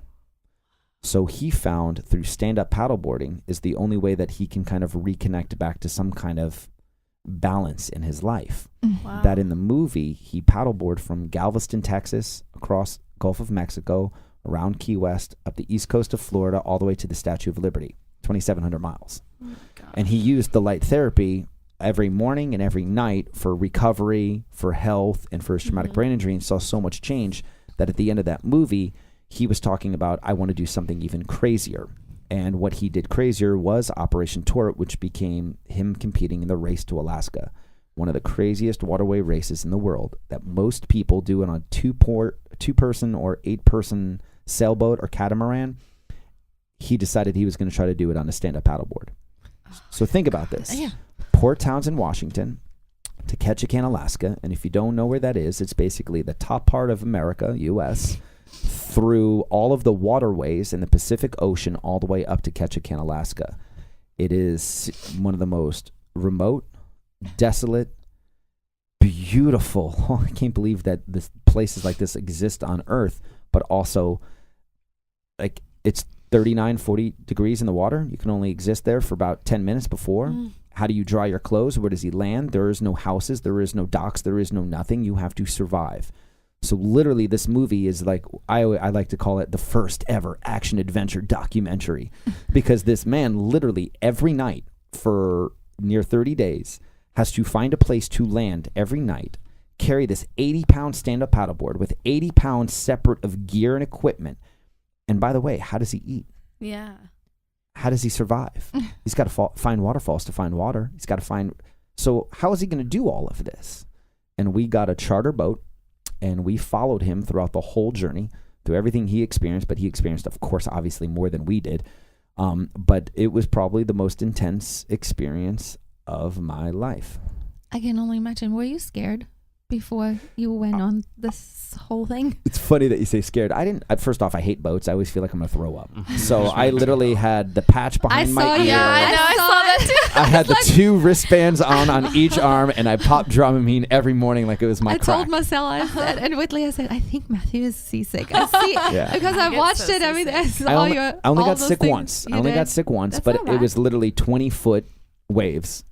Speaker 2: So he found through stand-up paddleboarding is the only way that he can kind of reconnect back to some kind of balance in his life. Wow. That in the movie, he paddleboarded from Galveston, Texas, across Gulf of Mexico, around Key West, up the east coast of Florida, all the way to the Statue of Liberty, 2,700 miles. Oh, and he used the light therapy every morning and every night for recovery, for health, and for his traumatic brain injury, and saw so much change that at the end of that movie, he was talking about, I want to do something even crazier. And what he did crazier was Operation Torrent, which became him competing in the Race to Alaska, one of the craziest waterway races in the world that most people do it on a two-person or 8-person sailboat or catamaran. He decided he was going to try to do it on a stand-up paddleboard. So think about this. Port Townsend, Washington, to Ketchikan, Alaska. And if you don't know where that is, it's basically the top part of America, U.S., through all of the waterways in the Pacific Ocean all the way up to Ketchikan, Alaska. It is one of the most remote, desolate, beautiful. I can't believe that this places like this exist on Earth, but also, like, it's 39, 40 degrees in the water. You can only exist there for about 10 minutes before. How do you dry your clothes? Where does he land? There is no houses. There is no docks. There is no nothing. You have to survive. So literally this movie is like, I like to call it the first ever action adventure documentary, because this man literally every night for near 30 days has to find a place to land every night, carry this 80-pound stand-up paddleboard with 80 pounds separate of gear and equipment. And by the way, how does he eat?
Speaker 4: Yeah.
Speaker 2: How does he survive? He's got to find waterfalls to find water. He's got to find... So how is he going to do all of this? And we got a charter boat, and we followed him throughout the whole journey through everything he experienced, but he experienced, of course, obviously more than we did. But it was probably the most intense experience of my life.
Speaker 1: I can only imagine. Were you scared before you went on this whole thing?
Speaker 2: It's funny that you say scared. I didn't. First off, I hate boats. I always feel like I'm gonna throw up. So I literally had the patch behind my ear.
Speaker 4: Yeah, I know. I saw that too.
Speaker 2: I had the 2 wristbands on each arm, and I popped Dramamine every morning like it was my
Speaker 1: I
Speaker 2: crack.
Speaker 1: told Marcella, I said, and Whitley, I said, I think Matthew is seasick. I see, because I watched it every day. I
Speaker 2: only got sick once. I only got sick once,
Speaker 1: That's
Speaker 2: but
Speaker 1: not
Speaker 2: it
Speaker 1: bad.
Speaker 2: was literally 20-foot waves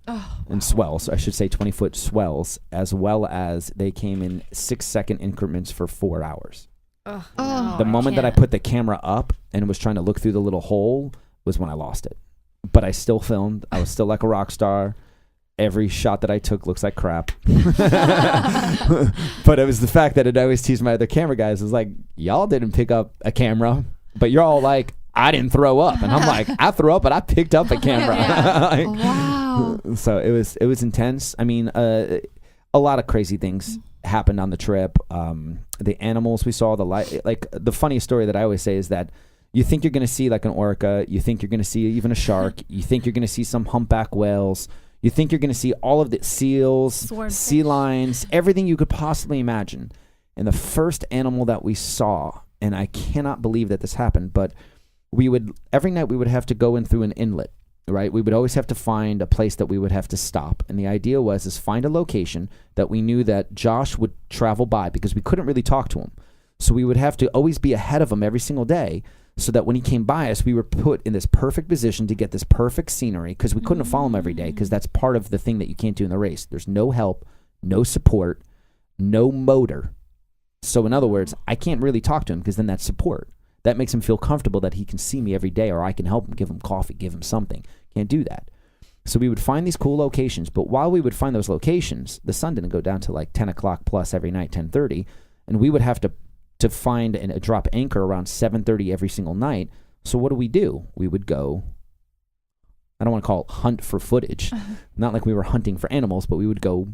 Speaker 2: and swells. I should say 20-foot swells, as well as they came in 6-second increments for 4 hours. The moment that I put the camera up and was trying to look through the little hole was when I lost it. But I still filmed. I was still like a rock star. Every shot that I took looks like crap. But it was the fact that it always teased my other camera guys. It was like, y'all didn't pick up a camera, but you're all like, I didn't throw up. And I'm like, I threw up, but I picked up a camera.
Speaker 1: Wow.
Speaker 2: So it was intense. I mean, a lot of crazy things happened on the trip. The animals we saw, the funniest story that I always say is that you think you're going to see like an orca, you think you're going to see even a shark, you think you're going to see some humpback whales, you think you're going to see all of the seals, sea lions, everything you could possibly imagine. And the first animal that we saw, and I cannot believe that this happened, but every night we would have to go in through an inlet, right? We would always have to find a place that we would have to stop. And the idea is find a location that we knew that Josh would travel by, because we couldn't really talk to him. So we would have to always be ahead of him every single day, so that when he came by us, we were put in this perfect position to get this perfect scenery, because we couldn't follow him every day, because that's part of the thing that you can't do in the race. There's no help, no support, no motor. So in other words, I can't really talk to him, because then that's support. That makes him feel comfortable that he can see me every day, or I can help him, give him coffee, give him something. Can't do that. So we would find these cool locations, but while we would find those locations, the sun didn't go down to like 10 o'clock plus every night, 10:30, and we would have to find and drop anchor around 7:30 every single night. So what do? We would go, I don't want to call it hunt for footage, not like we were hunting for animals, but we would go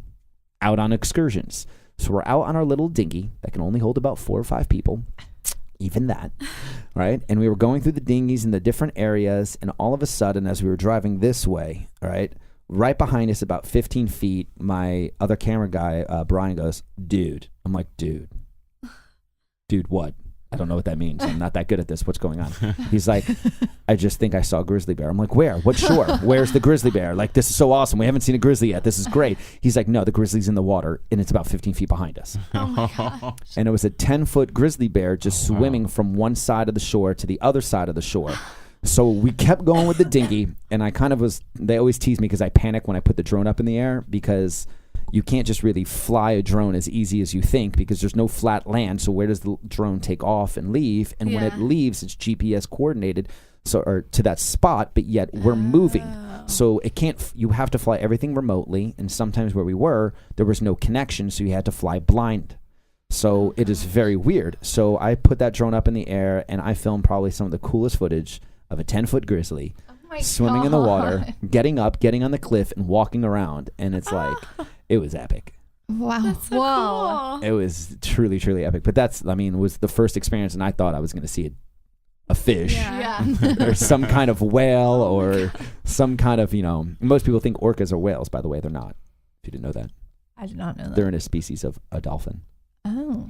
Speaker 2: out on excursions. So we're out on our little dinghy that can only hold about 4 or 5 people, even that, right? And we were going through the dinghies in the different areas, and all of a sudden, as we were driving this way, right behind us, about 15 feet, my other camera guy, Brian, goes, dude. I'm like, dude, what? I don't know what that means. I'm not that good at this. What's going on? He's like, I just think I saw a grizzly bear. I'm like, where? What shore? Where's the grizzly bear? Like, this is so awesome. We haven't seen a grizzly yet. This is great. He's like, no, the grizzly's in the water, and it's about 15 feet behind us.
Speaker 4: Oh my gosh.
Speaker 2: And it was a 10-foot grizzly bear just swimming from one side of the shore to the other side of the shore. So we kept going with the dinghy, and I kind of they always tease me because I panic when I put the drone up in the air, because you can't just really fly a drone as easy as you think, because there's no flat land. So where does the drone take off and leave? And when it leaves, it's GPS coordinated, or to that spot, but yet we're moving. So it can't, you have to fly everything remotely. And sometimes where we were, there was no connection. So you had to fly blind. So it is very weird. So I put that drone up in the air, and I filmed probably some of the coolest footage of a 10-foot grizzly swimming in the water, getting up, getting on the cliff, and walking around. And it's like, it was epic.
Speaker 1: Wow.
Speaker 4: That's so cool.
Speaker 2: It was truly, truly epic. But it was the first experience, and I thought I was going to see a fish or some kind of whale or some kind of, most people think orcas are whales. By the way, they're not. If you didn't know that.
Speaker 3: I did not know that.
Speaker 2: They're in a species of a dolphin.
Speaker 3: Oh.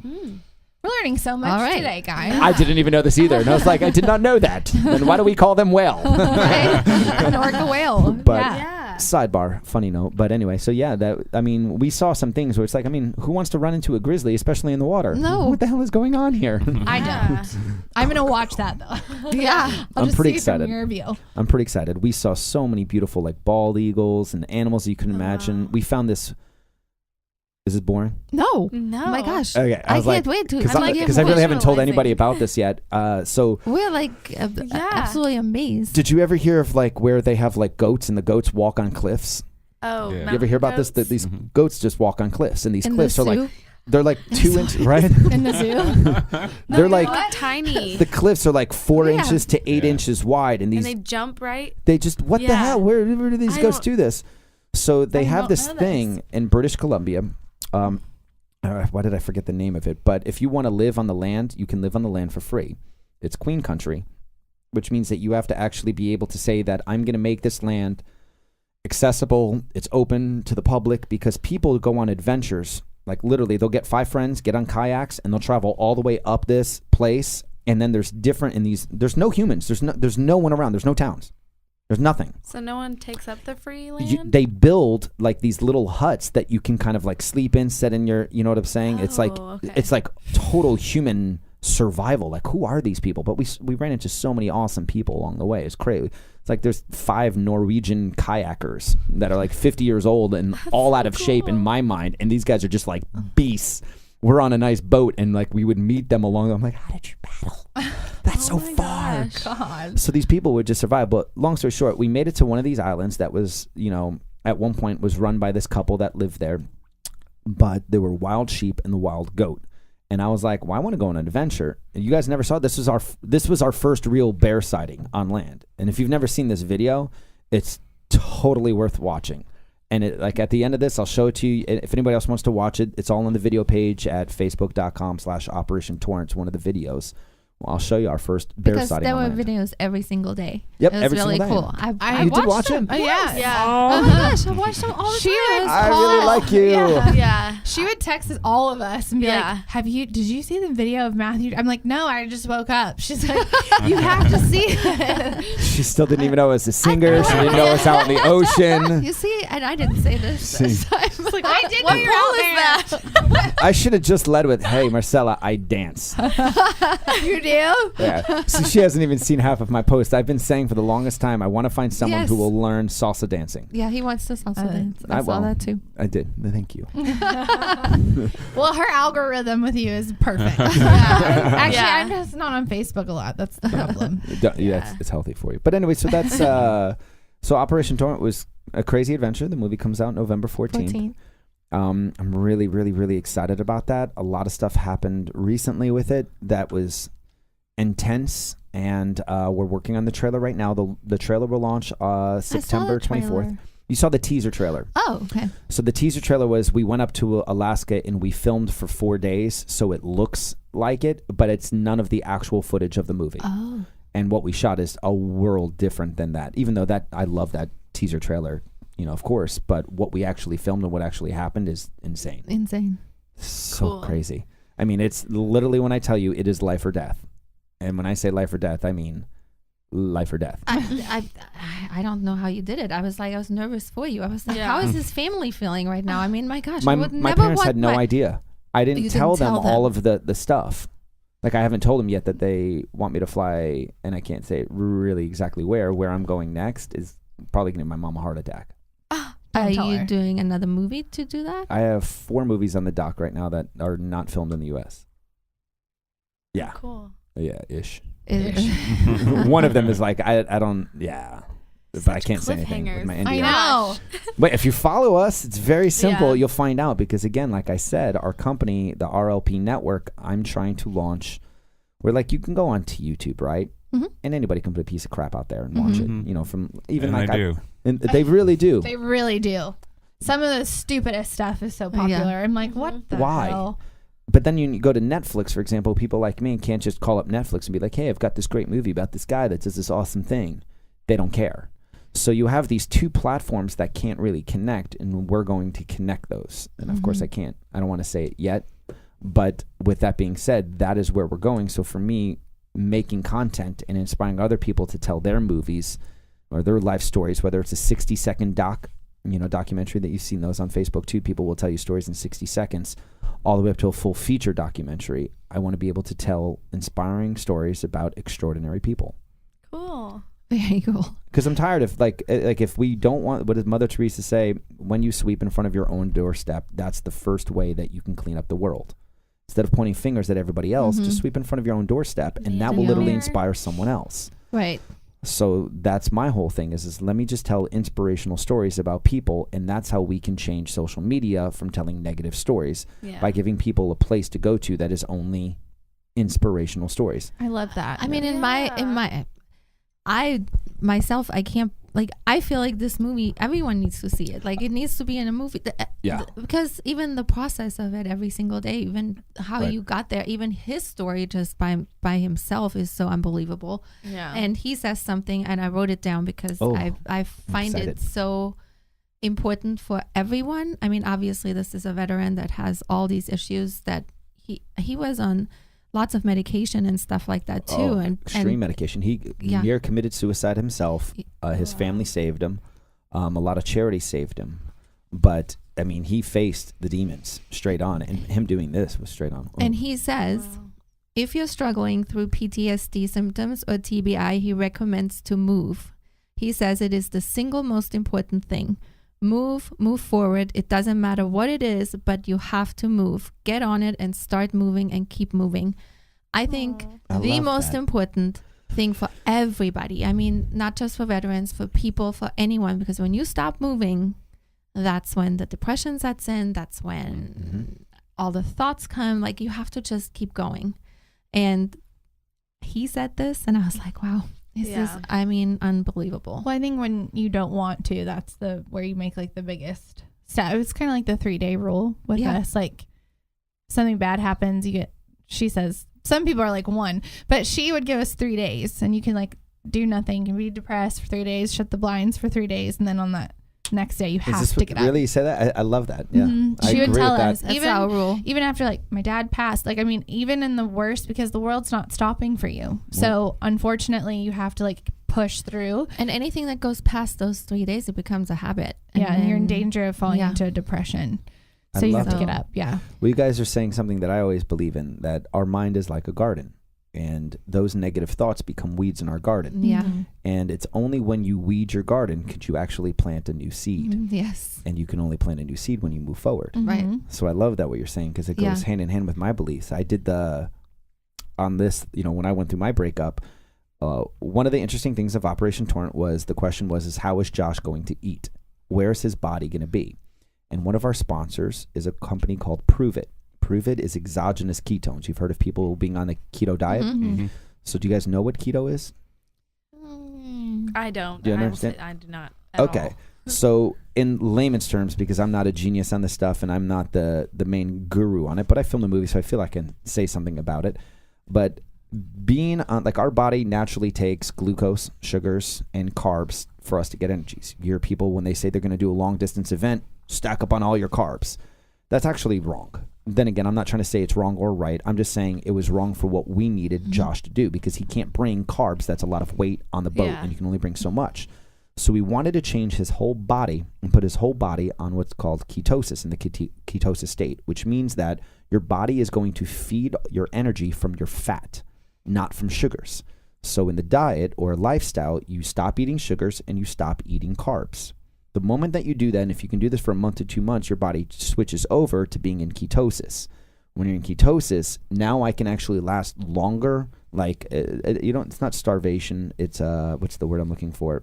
Speaker 3: We're learning so much today, guys.
Speaker 2: I didn't even know this either. And I was like, I did not know that. Then why do we call them whale?
Speaker 3: An orca whale.
Speaker 2: But sidebar, funny note. But anyway, so we saw some things where it's like, who wants to run into a grizzly, especially in the water?
Speaker 1: No.
Speaker 2: What the hell is going on here?
Speaker 3: I don't. I'm going to watch that, though.
Speaker 1: Yeah.
Speaker 3: I'll just
Speaker 2: pretty
Speaker 3: see
Speaker 2: excited.
Speaker 3: From your view.
Speaker 2: I'm pretty excited. We saw so many beautiful, like, bald eagles and animals you can imagine. We found this. Is it boring?
Speaker 1: No.
Speaker 4: Oh
Speaker 1: my gosh.
Speaker 2: Okay,
Speaker 1: I can't wait to.
Speaker 2: Because I really haven't told anybody about this yet. So
Speaker 1: we're like absolutely amazed.
Speaker 2: Did you ever hear of like where they have like goats and the goats walk on cliffs?
Speaker 4: Oh,
Speaker 2: You ever hear about this? That these goats just walk on cliffs, and these cliffs are like, they're like 2 inches, right?
Speaker 3: In the zoo?
Speaker 2: They're like
Speaker 4: tiny.
Speaker 2: The cliffs are like 4 inches to 8 inches wide, and these.
Speaker 4: And they jump, right?
Speaker 2: They just what the hell? Where do these goats do this? So they have this thing in British Columbia. why did I forget the name of it? But if you want to live on the land, you can live on the land for free. It's Queen Country, which means that you have to actually be able to say that I'm going to make this land accessible. It's open to the public because people go on adventures. Like literally, they'll get 5 friends, get on kayaks, and they'll travel all the way up this place. And then there's no humans. There's no one around. There's no towns. There's nothing.
Speaker 4: So no one takes up the free land?
Speaker 2: They build like these little huts that you can kind of like sleep in, set in your, you know what I'm saying? It's like total human survival. Like, who are these people? But we ran into so many awesome people along the way. It's crazy. It's like there's 5 Norwegian kayakers that are like 50 years old and all out of shape in my mind. And these guys are just like beasts. We're on a nice boat and like we would meet them along. I'm like, how did you paddle? That's so far.
Speaker 3: God.
Speaker 2: So these people would just survive. But long story short, we made it to one of these islands that was, at one point was run by this couple that lived there. But there were wild sheep and the wild goat. And I was like, well, I want to go on an adventure. And you guys never saw it. This was our first real bear sighting on land. And if you've never seen this video, it's totally worth watching. And at the end of this, I'll show it to you. If anybody else wants to watch it, it's all on the video page at facebook.com/Operation Torrance, one of the videos. Well, I'll show you our first bear sighting.
Speaker 1: Because there were videos every single day.
Speaker 2: Yep,
Speaker 1: it was
Speaker 2: every
Speaker 1: really
Speaker 2: single
Speaker 1: cool.
Speaker 2: day.
Speaker 1: I
Speaker 2: did watch them.
Speaker 3: Oh, yeah.
Speaker 1: Oh my gosh, I watched them all the time.
Speaker 2: I really like you.
Speaker 4: Yeah.
Speaker 3: She would text all of us and be
Speaker 4: Yeah.
Speaker 3: like, did you see the video of Matthew? I'm like, no, I just woke up. She's like, you have to see it.
Speaker 2: She still didn't even know I was a singer. She didn't know I was out in the ocean.
Speaker 1: You see, and I didn't say this time.
Speaker 3: Like, I did
Speaker 1: What
Speaker 3: when you're
Speaker 1: role
Speaker 3: out
Speaker 1: is
Speaker 3: there.
Speaker 1: that?
Speaker 2: I should have just led with, hey, Marcella, I dance.
Speaker 3: You do?
Speaker 2: Yeah. So she hasn't even seen half of my post. I've been saying for the longest time, I want to find someone who
Speaker 1: Yes.
Speaker 2: will learn salsa dancing.
Speaker 1: Yeah, he wants to salsa dance. I saw that too.
Speaker 2: I did. Thank you.
Speaker 3: Well, her algorithm with you is perfect. Actually,
Speaker 4: Yeah.
Speaker 3: I'm just not on Facebook a lot. That's the problem.
Speaker 2: It's healthy for you. But anyway, so that's so Operation Torrent was a crazy adventure. The movie comes out November 14th. I'm really, really, really excited about that. A lot of stuff happened recently with it that was intense, and we're working on the trailer right now. The trailer will launch September 24th. You saw the teaser trailer.
Speaker 1: Oh, okay.
Speaker 2: So the teaser trailer was we went up to Alaska and we filmed for 4 days, so it looks like it, but it's none of the actual footage of the movie.
Speaker 1: Oh.
Speaker 2: And what we shot is a world different than that. Even though that I love that teaser trailer, of course, but what we actually filmed and what actually happened is insane.
Speaker 1: Insane.
Speaker 2: So crazy. I mean, it's literally when I tell you it is life or death. And when I say life or death, I mean life or death.
Speaker 1: I don't know how you did it. I was nervous for you. I was like,
Speaker 4: Yeah.
Speaker 1: how is his family feeling right now? I mean, my gosh,
Speaker 2: My
Speaker 1: I would
Speaker 2: my
Speaker 1: never
Speaker 2: parents
Speaker 1: want
Speaker 2: had no idea. I didn't
Speaker 1: You
Speaker 2: tell
Speaker 1: didn't
Speaker 2: them
Speaker 1: tell
Speaker 2: all
Speaker 1: them.
Speaker 2: of the stuff. Like, I haven't told them yet that they want me to fly, and I can't say really exactly where I'm going next is probably going to give my mom a heart attack.
Speaker 1: Are
Speaker 3: tell
Speaker 1: you
Speaker 3: her.
Speaker 1: doing another movie to do that?
Speaker 2: I have 4 movies on the dock right now that are not filmed in the U.S. Yeah.
Speaker 4: Cool.
Speaker 2: Yeah, ish.
Speaker 1: It-
Speaker 2: One of them is like, I don't, yeah. But I
Speaker 4: Such
Speaker 2: can't say anything with my
Speaker 4: cliffhangers.
Speaker 2: NDA.
Speaker 3: I know.
Speaker 2: But if you follow us, it's very simple.
Speaker 4: Yeah.
Speaker 2: You'll find out because, again, like I said, our company, the RLP Network, I'm trying to launch. We're like, you can go onto YouTube, right?
Speaker 1: Mhm.
Speaker 2: And anybody can put a piece of crap out there and watch
Speaker 5: Mhm.
Speaker 2: it. From even
Speaker 5: And
Speaker 2: like
Speaker 5: they do.
Speaker 2: and they really do.
Speaker 3: They really do. Some of the stupidest stuff is so popular. I'm like, what the
Speaker 2: Why?
Speaker 3: hell?
Speaker 2: But then you go to Netflix, for example. People like me can't just call up Netflix and be like, "Hey, I've got this great movie about this guy that does this awesome thing." They don't care. So you have these 2 platforms that can't really connect, and we're going to connect those. And of course, I don't want to say it yet. But with that being said, that is where we're going. So for me, making content and inspiring other people to tell their movies or their life stories, whether it's a 60-second documentary that you've seen those on Facebook too. People will tell you stories in 60 seconds, all the way up to a full feature documentary. I want to be able to tell inspiring stories about extraordinary people.
Speaker 4: Cool.
Speaker 1: Very cool.
Speaker 2: Because I'm tired of like if we don't want, what does Mother Teresa say? When you sweep in front of your own doorstep, that's the first way that you can clean up the world. Instead of pointing fingers at everybody else, just sweep in front of your own doorstep, and that will literally inspire someone else.
Speaker 1: Right.
Speaker 2: So that's my whole thing is let me just tell inspirational stories about people, and that's how we can change social media from telling negative stories by giving people a place to go to that is only inspirational stories.
Speaker 3: I love that.
Speaker 1: I mean, I myself, I can't like I feel like this movie, everyone needs to see it. Like it needs to be in a movie. Because even the process of it every single day, even how you got there, even his story just by himself is so unbelievable.
Speaker 4: Yeah.
Speaker 1: And he says something, and I wrote it down because I find it so important for everyone. I mean, obviously this is a veteran that has all these issues that he was on lots of medication and stuff like that too. And
Speaker 2: extreme medication. He near committed suicide himself. His family saved him. A lot of charity saved him. But I mean, he faced the demons straight on, and him doing this was straight on.
Speaker 1: And he says, if you're struggling through PTSD symptoms or TBI, he recommends to move. He says it is the single most important thing. Move forward. It doesn't matter what it is, but you have to move. Get on it and start moving and keep moving. I think the most important thing for everybody, I mean, not just for veterans, for people, for anyone, because when you stop moving, that's when the depression sets in. That's when all the thoughts come. Like, you have to just keep going. And he said this, and I was like, wow. This is, I mean, unbelievable.
Speaker 3: Well, I think when you don't want to, that's where you make like the biggest step. It's kind of like the 3-day rule with us. Like, something bad happens, she says, some people are like 1, but she would give us 3 days, and you can like do nothing. You can be depressed for 3 days, shut the blinds for 3 days, and then on that next day you have to get up.
Speaker 2: Really, you say that? I love that. Yeah,
Speaker 3: she would tell us.
Speaker 1: That's our rule.
Speaker 3: Even after like my dad passed, like, I mean, even in the worst, because the world's not stopping for you. So unfortunately, you have to like push through.
Speaker 1: And anything that goes past those 3 days, it becomes a habit.
Speaker 3: And you're in danger of falling into depression. So you have to get up. Yeah.
Speaker 2: Well, you guys are saying something that I always believe in, that our mind is like a garden. And those negative thoughts become weeds in our garden.
Speaker 1: Yeah.
Speaker 2: And it's only when you weed your garden could you actually plant a new seed.
Speaker 1: Yes.
Speaker 2: And you can only plant a new seed when you move forward.
Speaker 1: Right.
Speaker 2: So I love that what you're saying, because it goes hand in hand with my beliefs. I did on this, when I went through my breakup, one of the interesting things of Operation Torrent was the question was how is Josh going to eat? Where's his body going to be? And one of our sponsors is a company called Prove It. Prove It is exogenous ketones. You've heard of people being on a keto diet. So do you guys know what keto is?
Speaker 4: I don't.
Speaker 2: Do you understand?
Speaker 4: I do not at all.
Speaker 2: So in layman's terms, because I'm not a genius on this stuff and I'm not the main guru on it, but I filmed a movie, so I feel I can say something about it. But being on, like, our body naturally takes glucose, sugars, and carbs for us to get energies. You hear people when they say they're going to do a long distance event, stack up on all your carbs. That's actually wrong. Then again, I'm not trying to say it's wrong or right. I'm just saying it was wrong for what we needed Josh to do, because he can't bring carbs. That's a lot of weight on the boat, and you can only bring so much. So we wanted to change his whole body and put his whole body on what's called ketosis, in the ketosis state, which means that your body is going to feed your energy from your fat, not from sugars. So in the diet or lifestyle, you stop eating sugars and you stop eating carbs. The moment that you do that, and if you can do this for a month to 2 months, your body switches over to being in ketosis. When you're in ketosis, now I can actually last longer. Like, it's not starvation. It's, what's the word I'm looking for?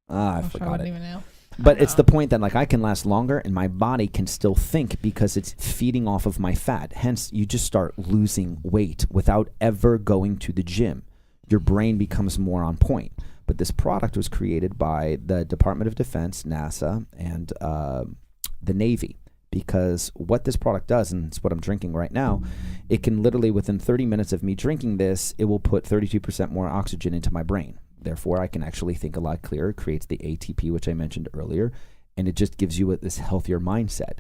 Speaker 2: I forgot it.
Speaker 3: Even know.
Speaker 2: But it's the point that, like, I can last longer and my body can still think because it's feeding off of my fat. Hence, you just start losing weight without ever going to the gym. Your brain becomes more on point. But this product was created by the Department of Defense, NASA, and the Navy, because what this product does, and it's what I'm drinking right now, it can literally, within 30 minutes of me drinking this, it will put 32% more oxygen into my brain. Therefore, I can actually think a lot clearer. It creates the ATP, which I mentioned earlier, and it just gives you this healthier mindset.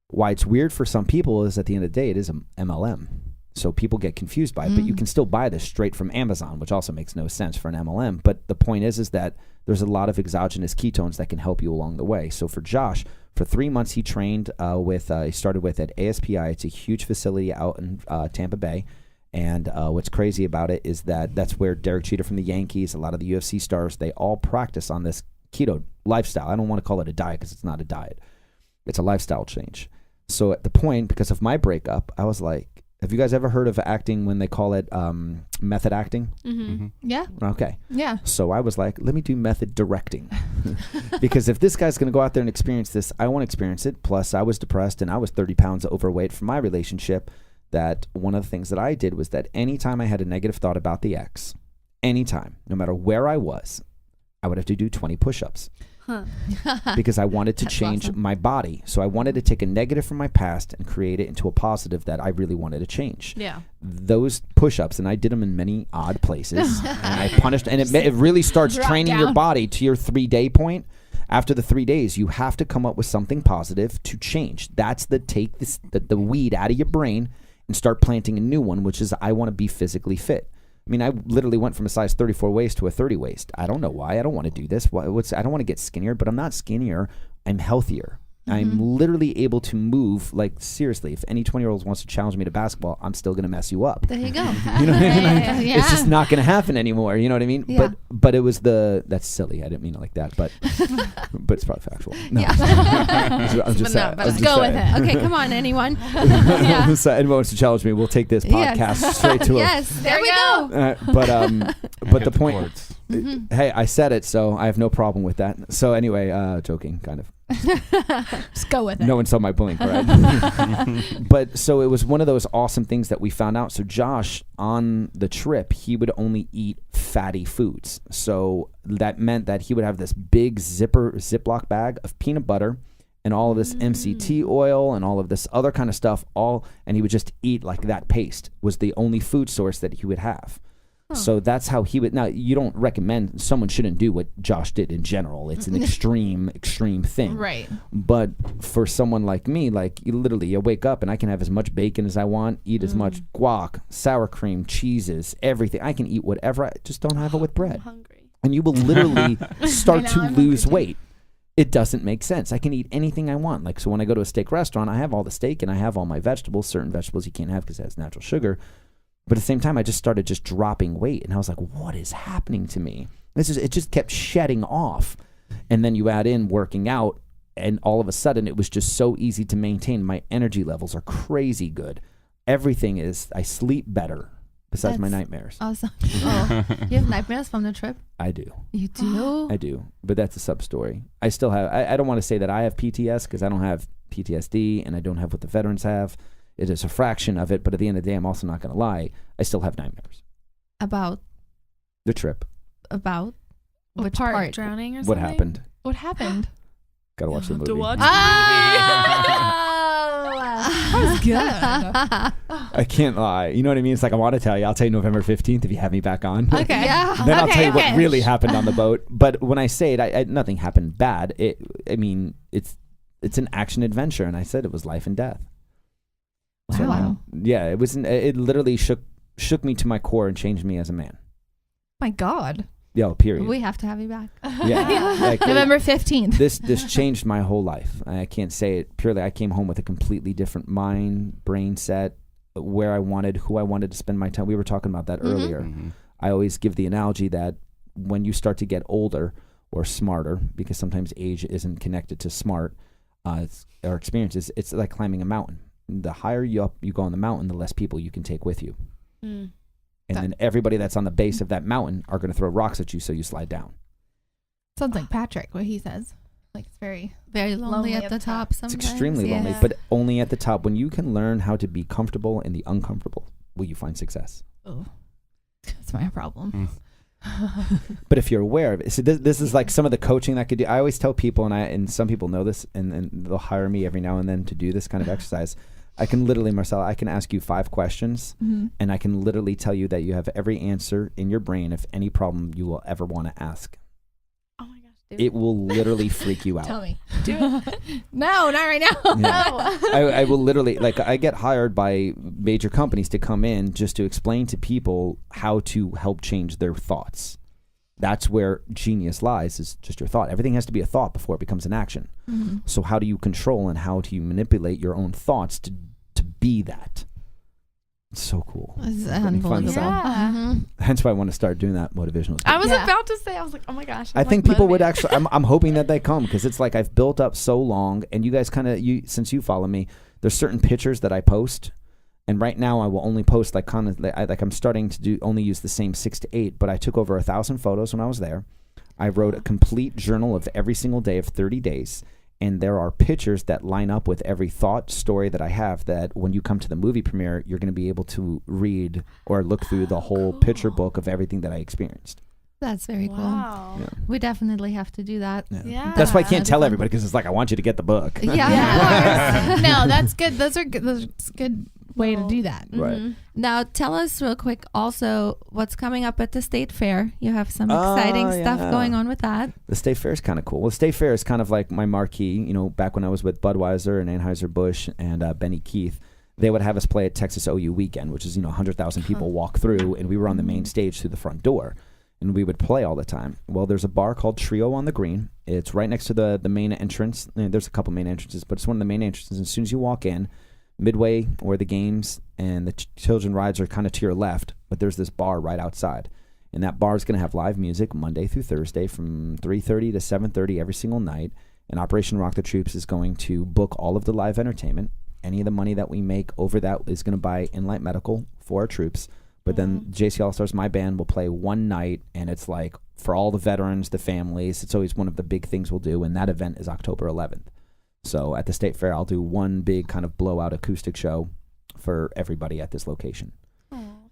Speaker 2: Why it's weird for some people is at the end of the day, it is an MLM. So people get confused by it, but you can still buy this straight from Amazon, which also makes no sense for an MLM. But the point is that there's a lot of exogenous ketones that can help you along the way. So for Josh, for 3 months, he trained he started with at ASPI. It's a huge facility out in Tampa Bay. And what's crazy about it is that that's where Derek Jeter from the Yankees, a lot of the UFC stars, they all practice on this keto lifestyle. I don't want to call it a diet because it's not a diet. It's a lifestyle change. So at the point, because of my breakup, I was like, have you guys ever heard of acting when they call it method acting?
Speaker 3: Yeah.
Speaker 2: Okay.
Speaker 3: Yeah.
Speaker 2: So I was like, let me do method directing. Because if this guy's going to go out there and experience this, I want to experience it. Plus, I was depressed and I was 30 pounds overweight from my relationship. That one of the things that I did was that anytime I had a negative thought about the ex, anytime, no matter where I I would have to do 20 push-ups.
Speaker 4: Huh.
Speaker 2: Because I wanted to
Speaker 1: That's
Speaker 2: change
Speaker 1: awesome.
Speaker 2: my body. So I wanted to take a negative from my past and create it into a positive that I really wanted to change.
Speaker 4: Yeah.
Speaker 2: Those push-ups, and I did them in many odd places, and I punished, and it really starts
Speaker 3: Drop
Speaker 2: training your
Speaker 3: down.
Speaker 2: body to your 3-day point. After the 3 days, you have to come up with something positive to change. That's the weed out of your brain and start planting a new one, which is I want to be physically fit. I mean, I literally went from a size 34 waist to a 30 waist. I don't know why. I don't want to do this. I don't want to get skinnier, but I'm not skinnier. I'm healthier. I'm literally able to move. Like, seriously, if any 20-year-old wants to challenge me to basketball, I'm still going to mess you up.
Speaker 1: There you go.
Speaker 2: You know what I mean? Like,
Speaker 3: Yeah.
Speaker 2: It's just not going to happen anymore. You know what I mean?
Speaker 1: Yeah.
Speaker 2: But it was that's silly. I didn't mean it like that, but it's probably factual. No.
Speaker 1: Yeah.
Speaker 2: I'm just saying.
Speaker 4: but
Speaker 3: Let's go with it.
Speaker 1: Okay, come on, anyone.
Speaker 2: Yeah. So anyone wants to challenge me, we'll take this podcast
Speaker 1: Yes.
Speaker 2: straight to
Speaker 1: Yes, there we go.
Speaker 2: but the point, hey, I said it, so I have no problem with that. So anyway, joking, kind of.
Speaker 3: Just go with it.
Speaker 2: No one saw my blink, right? But so it was one of those awesome things that we found out. So Josh, on the trip, he would only eat fatty foods. So that meant that he would have this big Ziploc bag of peanut butter and all of this MCT oil and all of this other kind of stuff, and he would just eat like that. Paste was the only food source that he would have. So that's how he would. Now, you don't recommend, someone shouldn't do what Josh did in general. It's an extreme thing.
Speaker 3: Right.
Speaker 2: But for someone like me, like you wake up and I can have as much bacon as I want, eat as much guac, sour cream, cheeses, everything. I can eat whatever. I just don't have it with bread.
Speaker 4: I'm hungry.
Speaker 2: And you will literally start
Speaker 3: I know,
Speaker 2: to
Speaker 3: I'm hungry
Speaker 2: lose
Speaker 3: too.
Speaker 2: weight. It doesn't make sense. I can eat anything I want. Like, so when I go to a steak restaurant, I have all the steak and I have all my vegetables. Certain vegetables you can't have because it has natural sugar. But at the same time, I just started just dropping weight. And I was like, what is happening to me? It just kept shedding off. And then you add in working out, and all of a sudden, it was just so easy to maintain. My energy levels are crazy good. Everything is, I sleep better, besides my
Speaker 1: That's
Speaker 2: nightmares.
Speaker 1: Awesome. Oh, you have nightmares from the trip?
Speaker 2: I do.
Speaker 1: You do?
Speaker 2: I do. But that's a sub-story. I still have, I don't want to say that I have PTS because I don't have PTSD, and I don't have what the veterans have. It is a fraction of it, but at the end of the day, I'm also not going to lie. I still have nightmares.
Speaker 1: About
Speaker 2: The trip.
Speaker 1: What
Speaker 3: What
Speaker 1: part?
Speaker 3: part?
Speaker 4: Drowning or
Speaker 2: What
Speaker 4: something?
Speaker 2: happened?
Speaker 3: What happened?
Speaker 2: Gotta watch the
Speaker 4: Have
Speaker 2: movie.
Speaker 4: to watch
Speaker 3: That was good.
Speaker 2: I can't lie. You know what I mean? It's like, I want to tell you. I'll tell you November 15th if you have me back on.
Speaker 3: Okay.
Speaker 1: Yeah.
Speaker 2: Then I'll tell you what
Speaker 3: okay.
Speaker 2: really happened on the boat. But when I say it, nothing happened bad. It's an action adventure, and I said it was life and death. So,
Speaker 3: Wow.
Speaker 2: yeah, it was. It literally shook me to my core and changed me as a man.
Speaker 3: My God.
Speaker 2: Yeah, period.
Speaker 1: We have to have you back.
Speaker 2: Yeah, like,
Speaker 3: November 15th.
Speaker 2: This changed my whole life. I can't say it purely. I came home with a completely different mind, brain set, where I wanted, who I wanted to spend my time. We were talking about that earlier.
Speaker 5: Mm-hmm.
Speaker 2: I always give the analogy that when you start to get older or smarter, because sometimes age isn't connected to smart or experiences, it's like climbing a mountain. The higher you go on the mountain, the less people you can take with you.
Speaker 4: Mm.
Speaker 2: And then everybody that's on the base of that mountain are going to throw rocks at you, so you slide down.
Speaker 3: Sounds like Patrick, what he says. Like, it's very
Speaker 1: Very lonely at the top
Speaker 2: It's
Speaker 1: sometimes.
Speaker 2: extremely lonely,
Speaker 1: yeah.
Speaker 2: but only at the top. When you can learn how to be comfortable in the uncomfortable, will you find success?
Speaker 3: Oh, that's my problem.
Speaker 2: But if you're aware of it, so this is like some of the coaching that I could do. I always tell people, and some people know this, and they'll hire me every now and then to do this kind of exercise. I can literally, Marcella, I can ask you 5 questions, and I can literally tell you that you have every answer in your brain of any problem you will ever want to ask.
Speaker 4: Oh my gosh.
Speaker 2: It will literally freak you out.
Speaker 3: Tell me.
Speaker 4: Do it.
Speaker 3: No, not right now.
Speaker 2: Yeah. I will literally, like, I get hired by major companies to come in just to explain to people how to help change their thoughts. That's where genius lies, is just your thought. Everything has to be a thought before it becomes an action.
Speaker 1: Mm-hmm.
Speaker 2: So how do you control and how do you manipulate your own thoughts to be that? It's so cool.
Speaker 1: It's
Speaker 2: Any fun
Speaker 1: unbelievable.
Speaker 2: stuff?
Speaker 3: Yeah.
Speaker 1: Mhm.
Speaker 2: Hence why I want to start doing that motivational
Speaker 4: I was
Speaker 3: Yeah.
Speaker 4: about to say, I was like, oh my gosh.
Speaker 2: I
Speaker 4: I'm,
Speaker 2: think
Speaker 4: like,
Speaker 2: people would
Speaker 4: motivated.
Speaker 2: actually. I'm hoping that they come, because it's like I've built up so long, and you guys kind of since you follow me, there's certain pictures that I post, and right now I will only post like I'm starting to only use the same 6 to 8, but I took over 1,000 photos when I was there. I wrote a complete journal of every single day of 30 days, and there are pictures that line up with every thought story that I have, that when you come to the movie premiere, you're going to be able to read or look through the whole picture book of everything that I experienced.
Speaker 1: That's very
Speaker 4: Wow.
Speaker 2: Yeah.
Speaker 1: cool. We definitely have to do that.
Speaker 4: Yeah.
Speaker 2: That's why I can't
Speaker 1: That'd be
Speaker 2: tell
Speaker 1: fun.
Speaker 2: everybody because it's like I want you to get the book.
Speaker 1: Yeah. Of course.
Speaker 3: No, that's good. Those are good. That's a good way to do that.
Speaker 2: Right.
Speaker 4: Mhm.
Speaker 1: Now, tell us real quick also what's coming up at the State Fair. You have some
Speaker 2: Oh,
Speaker 1: exciting stuff
Speaker 2: yeah.
Speaker 1: going on with that.
Speaker 2: The State Fair is kind of cool. Well, the State Fair is kind of like my marquee. You know, back when I was with Budweiser and Anheuser-Busch and Benny Keith, they would have us play at Texas OU weekend, which is, 100,000 people walk through, and we were on the main stage through the front door, and we would play all the time. Well, there's a bar called Trio on the Green. It's right next to the main entrance. There's a couple main entrances, but it's one of the main entrances. As soon as you walk in, midway where the games and the children rides are kind of to your left, but there's this bar right outside. And that bar is going to have live music Monday through Thursday from 3:30 to 7:30 every single night. And Operation Rock the Troops is going to book all of the live entertainment. Any of the money that we make over that is going to buy in-light medical for our troops. But then JC All-Stars, my band, will play one night, and it's like for all the veterans, the families. It's always one of the big things we'll do, and that event is October 11th. So at the State Fair, I'll do one big kind of blowout acoustic show for everybody at this location.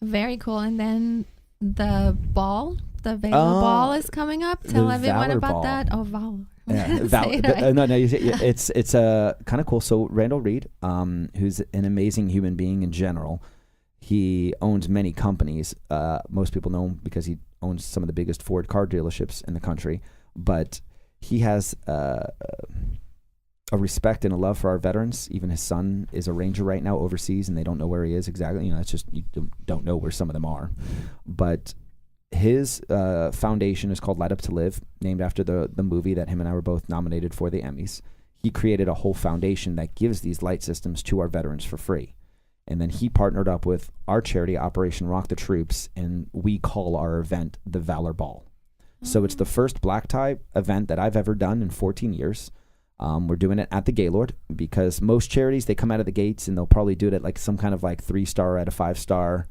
Speaker 1: Very cool. And then the ball, the Valor Ball is coming up. Tell
Speaker 2: the
Speaker 1: everyone
Speaker 2: Valor
Speaker 1: about
Speaker 2: Ball.
Speaker 1: that. Oh, Valor.
Speaker 2: Yeah,
Speaker 1: Say it right.
Speaker 2: no, it's kind of cool. So Randall Reed, who's an amazing human being in general, he owns many companies. Most people know him because he owns some of the biggest Ford car dealerships in the country. But he has a respect and a love for our veterans. Even his son is a ranger right now overseas, and they don't know where he is exactly. It's just you don't know where some of them are. But his foundation is called Light Up to Live, named after the movie that him and I were both nominated for the Emmys. He created a whole foundation that gives these light systems to our veterans for free. And then he partnered up with our charity, Operation Rock the Troops, and we call our event the Valor Ball. So it's the first black tie event that I've ever done in 14 years. We're doing it at the Gaylord because most charities, they come out of the gates and they'll probably do it at like some kind of like 3-star at a 5-star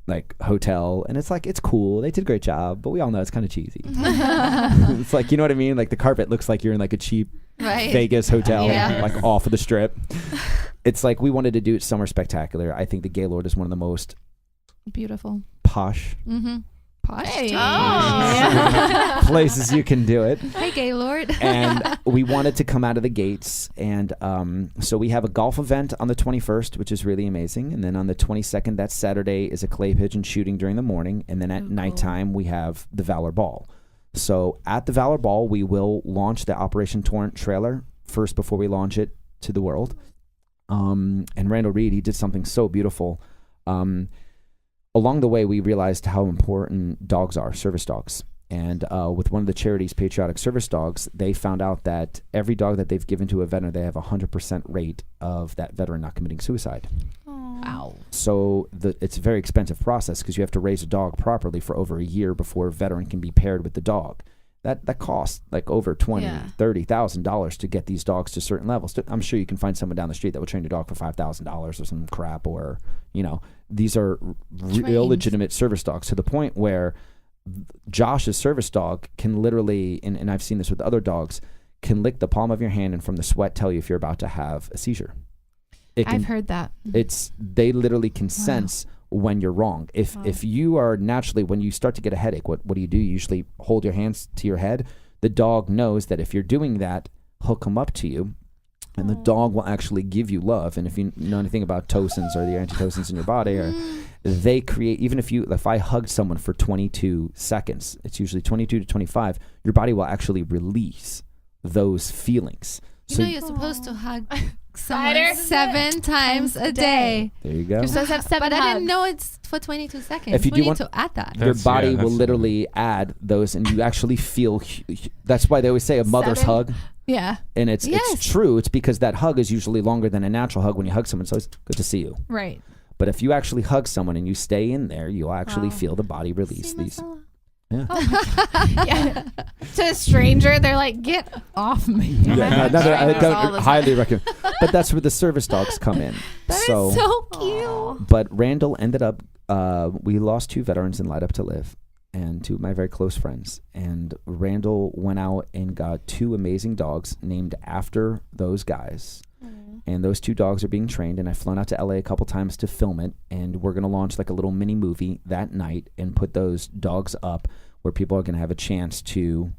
Speaker 2: like hotel, and it's like it's cool, they did a great job, but we all know it's kind of cheesy. It's like, you know what I mean, like the carpet looks like you're in like a cheap Vegas hotel, like off of the strip. It's like we wanted to do it somewhere spectacular. I think the Gaylord is one of the most
Speaker 1: Beautiful.
Speaker 2: posh
Speaker 1: Posh.
Speaker 3: Hey.
Speaker 2: places you can do it.
Speaker 1: Hey, Gaylord.
Speaker 2: And we wanted to come out of the gates, and so we have a golf event on the 21st, which is really amazing, and then on the 22nd, that Saturday, is a clay pigeon shooting during the morning, and then at nighttime we have the Valor Ball. So at the Valor Ball, we will launch the Operation Torrent trailer first before we launch it to the world. And Randall Reed, he did something so beautiful. Along the way, we realized how important dogs are, service dogs. And with one of the charities, Patriotic Service Dogs, they found out that every dog that they've given to a veteran, they have a 100% rate of that veteran not committing suicide.
Speaker 3: Wow.
Speaker 2: So it's a very expensive process because you have to raise a dog properly for over a year before a veteran can be paired with the dog. That costs like over $20,000-$30,000 to get these dogs to certain levels. I'm sure you can find someone down the street that will train your dog for $5,000 or some crap, or these are real legitimate service dogs, to the point where Josh's service dog can literally, and I've seen this with other dogs, can lick the palm of your hand and from the sweat tell you if you're about to have a seizure.
Speaker 3: I've heard that.
Speaker 2: They literally can sense when you're wrong. If you are naturally, when you start to get a headache, what do? You usually hold your hands to your head. The dog knows that if you're doing that, he'll come up to you, and the dog will actually give you love. And if you know anything about tocins or the antitocins in your body, or they create, even if I hugged someone for 22 seconds, it's usually 22 to 25, your body will actually release those feelings.
Speaker 1: So you're supposed to hug someone 7 times a day.
Speaker 2: There you go.
Speaker 3: You're supposed to have 7
Speaker 1: But
Speaker 3: hugs.
Speaker 1: I didn't know it's for 22 seconds.
Speaker 2: If you
Speaker 1: we
Speaker 2: do
Speaker 1: need
Speaker 2: want-
Speaker 1: to add that.
Speaker 2: Your body will
Speaker 5: that's-
Speaker 2: literally add those, and you actually feel. That's why they always say a mother's
Speaker 3: 7?
Speaker 2: hug,
Speaker 3: Yeah.
Speaker 2: and it's true. It's because that hug is usually longer than a natural hug when you hug someone. So it's good to see you.
Speaker 3: Right.
Speaker 2: But if you actually hug someone and you stay in there, you'll actually feel the body release these. Yeah.
Speaker 3: Yeah. To a stranger, they're like, "Get off me."
Speaker 2: Yeah, no, I
Speaker 4: Strangers all
Speaker 2: don't
Speaker 4: the
Speaker 2: highly recommend. But that's where the service dogs come in.
Speaker 3: That is so cute.
Speaker 2: But Randall ended up, we lost 2 veterans in Light Up to Live, and 2 of my very close friends. And Randall went out and got 2 amazing dogs named after those guys. And those 2 dogs are being trained, and I've flown out to LA a couple times to film it, and we're going to launch like a little mini movie that night and put those dogs up. where people are going to have a chance to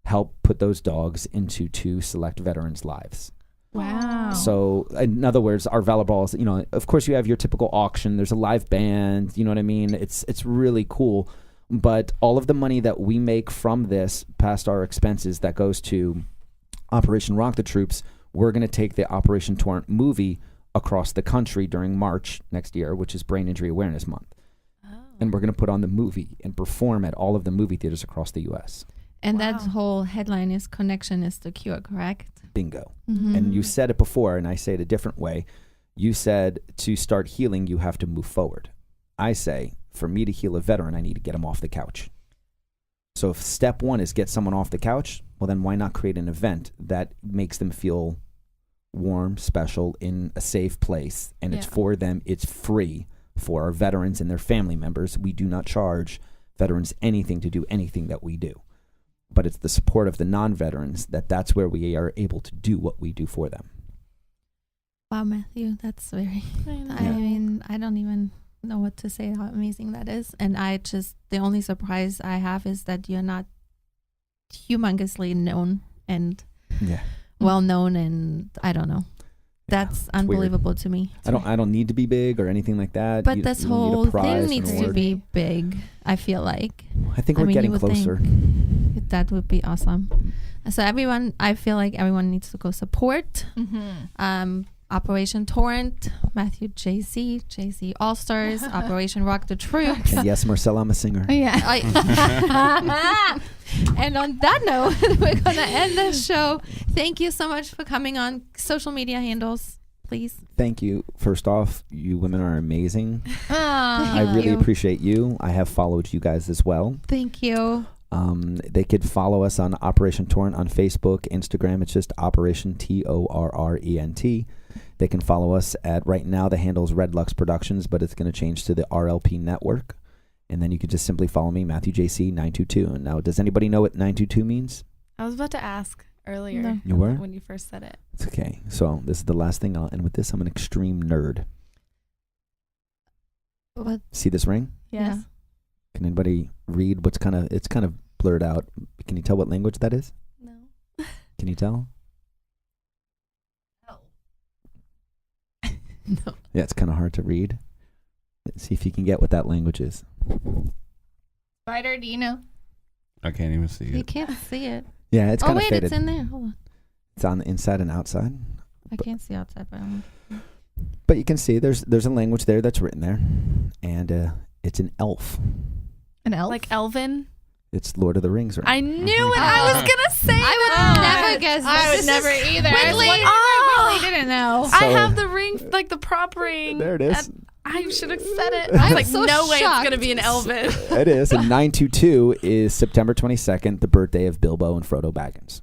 Speaker 2: help put those dogs into 2 select veterans' lives.
Speaker 3: Wow.
Speaker 2: So in other words, our Valorballs, of course you have your typical auction. There's a live band, you know what I mean? It's really cool. But all of the money that we make from this, past our expenses, that goes to Operation Rock the Troops, we're going to take the Operation Torrent movie across the country during March next year, which is Brain Injury Awareness Month. And we're going to put on the movie and perform at all of the movie theaters across the U.S.
Speaker 1: And that whole headline is "Connection is the Cure," correct?
Speaker 2: Bingo.
Speaker 1: Mm-hmm.
Speaker 2: And you said it before, and I say it a different way. You said to start healing, you have to move forward. I say, for me to heal a veteran, I need to get him off the couch. So if step 1 is get someone off the couch, well, then why not create an event that makes them feel warm, special, in a safe place, and it's for them, it's free for our veterans and their family members. We do not charge veterans anything to do anything that we do. But it's the support of the non-veterans that's where we are able to do what we do for them.
Speaker 1: Wow, Matthew, that's very... I mean, I don't even know what to say, how amazing that is. And the only surprise I have is that you're not humongously known and well known, and I don't know. That's unbelievable to me.
Speaker 2: I don't need to be big or anything like that.
Speaker 1: But this whole thing needs to be big, I feel like.
Speaker 2: I think we're getting closer.
Speaker 1: That would be awesome. So I feel like everyone needs to go support Operation Torrent, Matthew JC All-Stars, Operation Rock the Troops.
Speaker 2: And yes, Marcella, I'm a singer.
Speaker 3: Yeah.
Speaker 1: And on that note, we're going to end the show. Thank you so much for coming on. Social media handles, please.
Speaker 2: Thank you. First off, you women are amazing.
Speaker 3: I
Speaker 2: really appreciate you. I have followed you guys as well.
Speaker 1: Thank you.
Speaker 2: They could follow us on Operation Torrent on Facebook, Instagram. It's just Operation TORRENT. They can follow us at, right now, the handle is Red Lux Productions, but it's going to change to the RLP Network. And then you can just simply follow me, Matthew JC 922. And now, does anybody know what 922 means?
Speaker 4: I was about to ask earlier.
Speaker 1: No.
Speaker 2: You were?
Speaker 4: When you first said it.
Speaker 2: It's okay. So this is the last thing I'll end with this. I'm an extreme nerd.
Speaker 1: What?
Speaker 2: See this ring?
Speaker 4: Yes.
Speaker 1: Yeah.
Speaker 2: Can anybody read it's kind of blurred out. Can you tell what language that is?
Speaker 4: No.
Speaker 2: Can you tell?
Speaker 1: No.
Speaker 2: Yeah, it's kind of hard to read. Let's see if you can get what that language is.
Speaker 3: Spider, do you know?
Speaker 5: I can't even see
Speaker 1: You
Speaker 5: it.
Speaker 1: can't see it.
Speaker 2: Yeah, it's kind of faded.
Speaker 1: It's in there. Hold on.
Speaker 2: It's on the inside and outside.
Speaker 1: I can't see outside,
Speaker 2: But you can see there's a language there that's written there, and it's an elf.
Speaker 3: An elf?
Speaker 4: Like Elven?
Speaker 2: It's Lord of the Rings. Right?
Speaker 4: I knew it. I was going to say
Speaker 1: I would never guess.
Speaker 3: I would never either.
Speaker 4: Whitley.
Speaker 3: I really didn't know.
Speaker 4: I have the ring, like the prop ring.
Speaker 2: There it is.
Speaker 4: I should have said it. I was like,
Speaker 1: so
Speaker 4: no way it's
Speaker 1: shocked.
Speaker 4: going to be an Elven.
Speaker 2: It is. And 922 is September 22nd, the birthday of Bilbo and Frodo Baggins.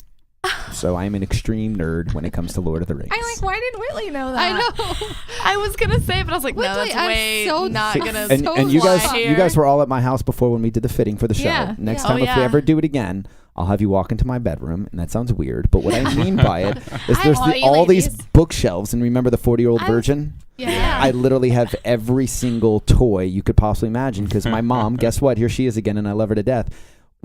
Speaker 2: So I'm an extreme nerd when it comes to Lord of the Rings.
Speaker 3: I'm like, why did Whitley know that?
Speaker 1: I know.
Speaker 4: I was going to say it, but I was like, no,
Speaker 1: Whitley,
Speaker 4: that's
Speaker 1: I'm
Speaker 4: way
Speaker 1: so
Speaker 4: not going to
Speaker 2: and you guys were all at my house before when we did the fitting for the show.
Speaker 3: Yeah.
Speaker 2: Next
Speaker 4: Yeah.
Speaker 2: time,
Speaker 4: Oh,
Speaker 2: if we
Speaker 4: yeah.
Speaker 2: ever do it again, I'll have you walk into my bedroom, and that sounds weird, but what I mean by it is there's
Speaker 3: love you
Speaker 2: all these
Speaker 3: ladies.
Speaker 2: bookshelves, and remember the 40-year-old virgin?
Speaker 3: Yeah.
Speaker 2: I literally have every single toy you could possibly imagine, because my mom, guess what? Here she is again, and I love her to death.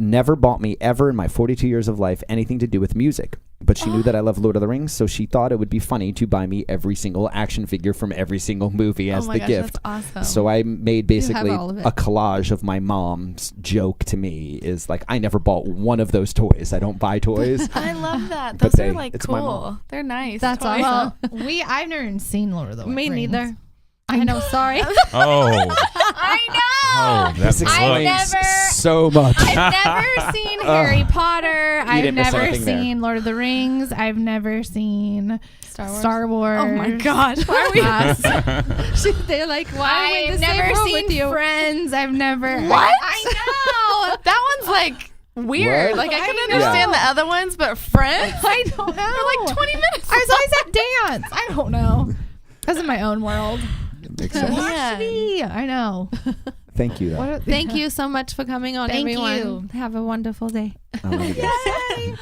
Speaker 2: Never bought me ever in my 42 years of life anything to do with music. But she knew that I love Lord of the Rings, so she thought it would be funny to buy me every single action figure from every single movie as the gift.
Speaker 4: That's awesome.
Speaker 2: So I made basically
Speaker 1: all of it.
Speaker 2: a collage of my mom's joke to me is like, I never bought one of those toys. I don't buy toys.
Speaker 4: I love that.
Speaker 2: But
Speaker 4: Those are
Speaker 2: it's my
Speaker 4: cool.
Speaker 2: mom.
Speaker 4: They're nice.
Speaker 1: That's
Speaker 4: toys.
Speaker 1: awesome.
Speaker 3: Well, I've never even seen Lord of the Rings.
Speaker 1: Me neither.
Speaker 3: I know.
Speaker 1: Sorry.
Speaker 5: Oh,
Speaker 3: I know.
Speaker 5: oh,
Speaker 2: This
Speaker 5: that's
Speaker 2: explains
Speaker 3: never-
Speaker 2: so much.
Speaker 3: I've never seen Harry Potter. I've
Speaker 2: didn't miss
Speaker 3: never
Speaker 2: anything there.
Speaker 3: seen Lord of the Rings. I've never seen
Speaker 4: Star Wars.
Speaker 3: Wars.
Speaker 4: Oh my God. Why are we?
Speaker 1: They're like, why are we in
Speaker 3: I've
Speaker 1: the same
Speaker 3: never
Speaker 1: room
Speaker 3: seen
Speaker 1: with you?
Speaker 3: Friends. I've never.
Speaker 4: What?
Speaker 3: I know.
Speaker 4: That one's like weird.
Speaker 2: What?
Speaker 4: Like I can
Speaker 3: I
Speaker 4: understand
Speaker 3: know.
Speaker 4: the other ones, but Friends?
Speaker 3: I don't know.
Speaker 4: For like 20 minutes.
Speaker 3: I was always at dance. I don't know. Because of my own world.
Speaker 2: Makes sense.
Speaker 4: Yeah.
Speaker 3: I know.
Speaker 2: Thank you, though.
Speaker 1: Thank you so much for coming on,
Speaker 3: Thank
Speaker 1: everyone.
Speaker 3: you.
Speaker 1: Have a wonderful day.
Speaker 2: I love you guys.
Speaker 3: Yay.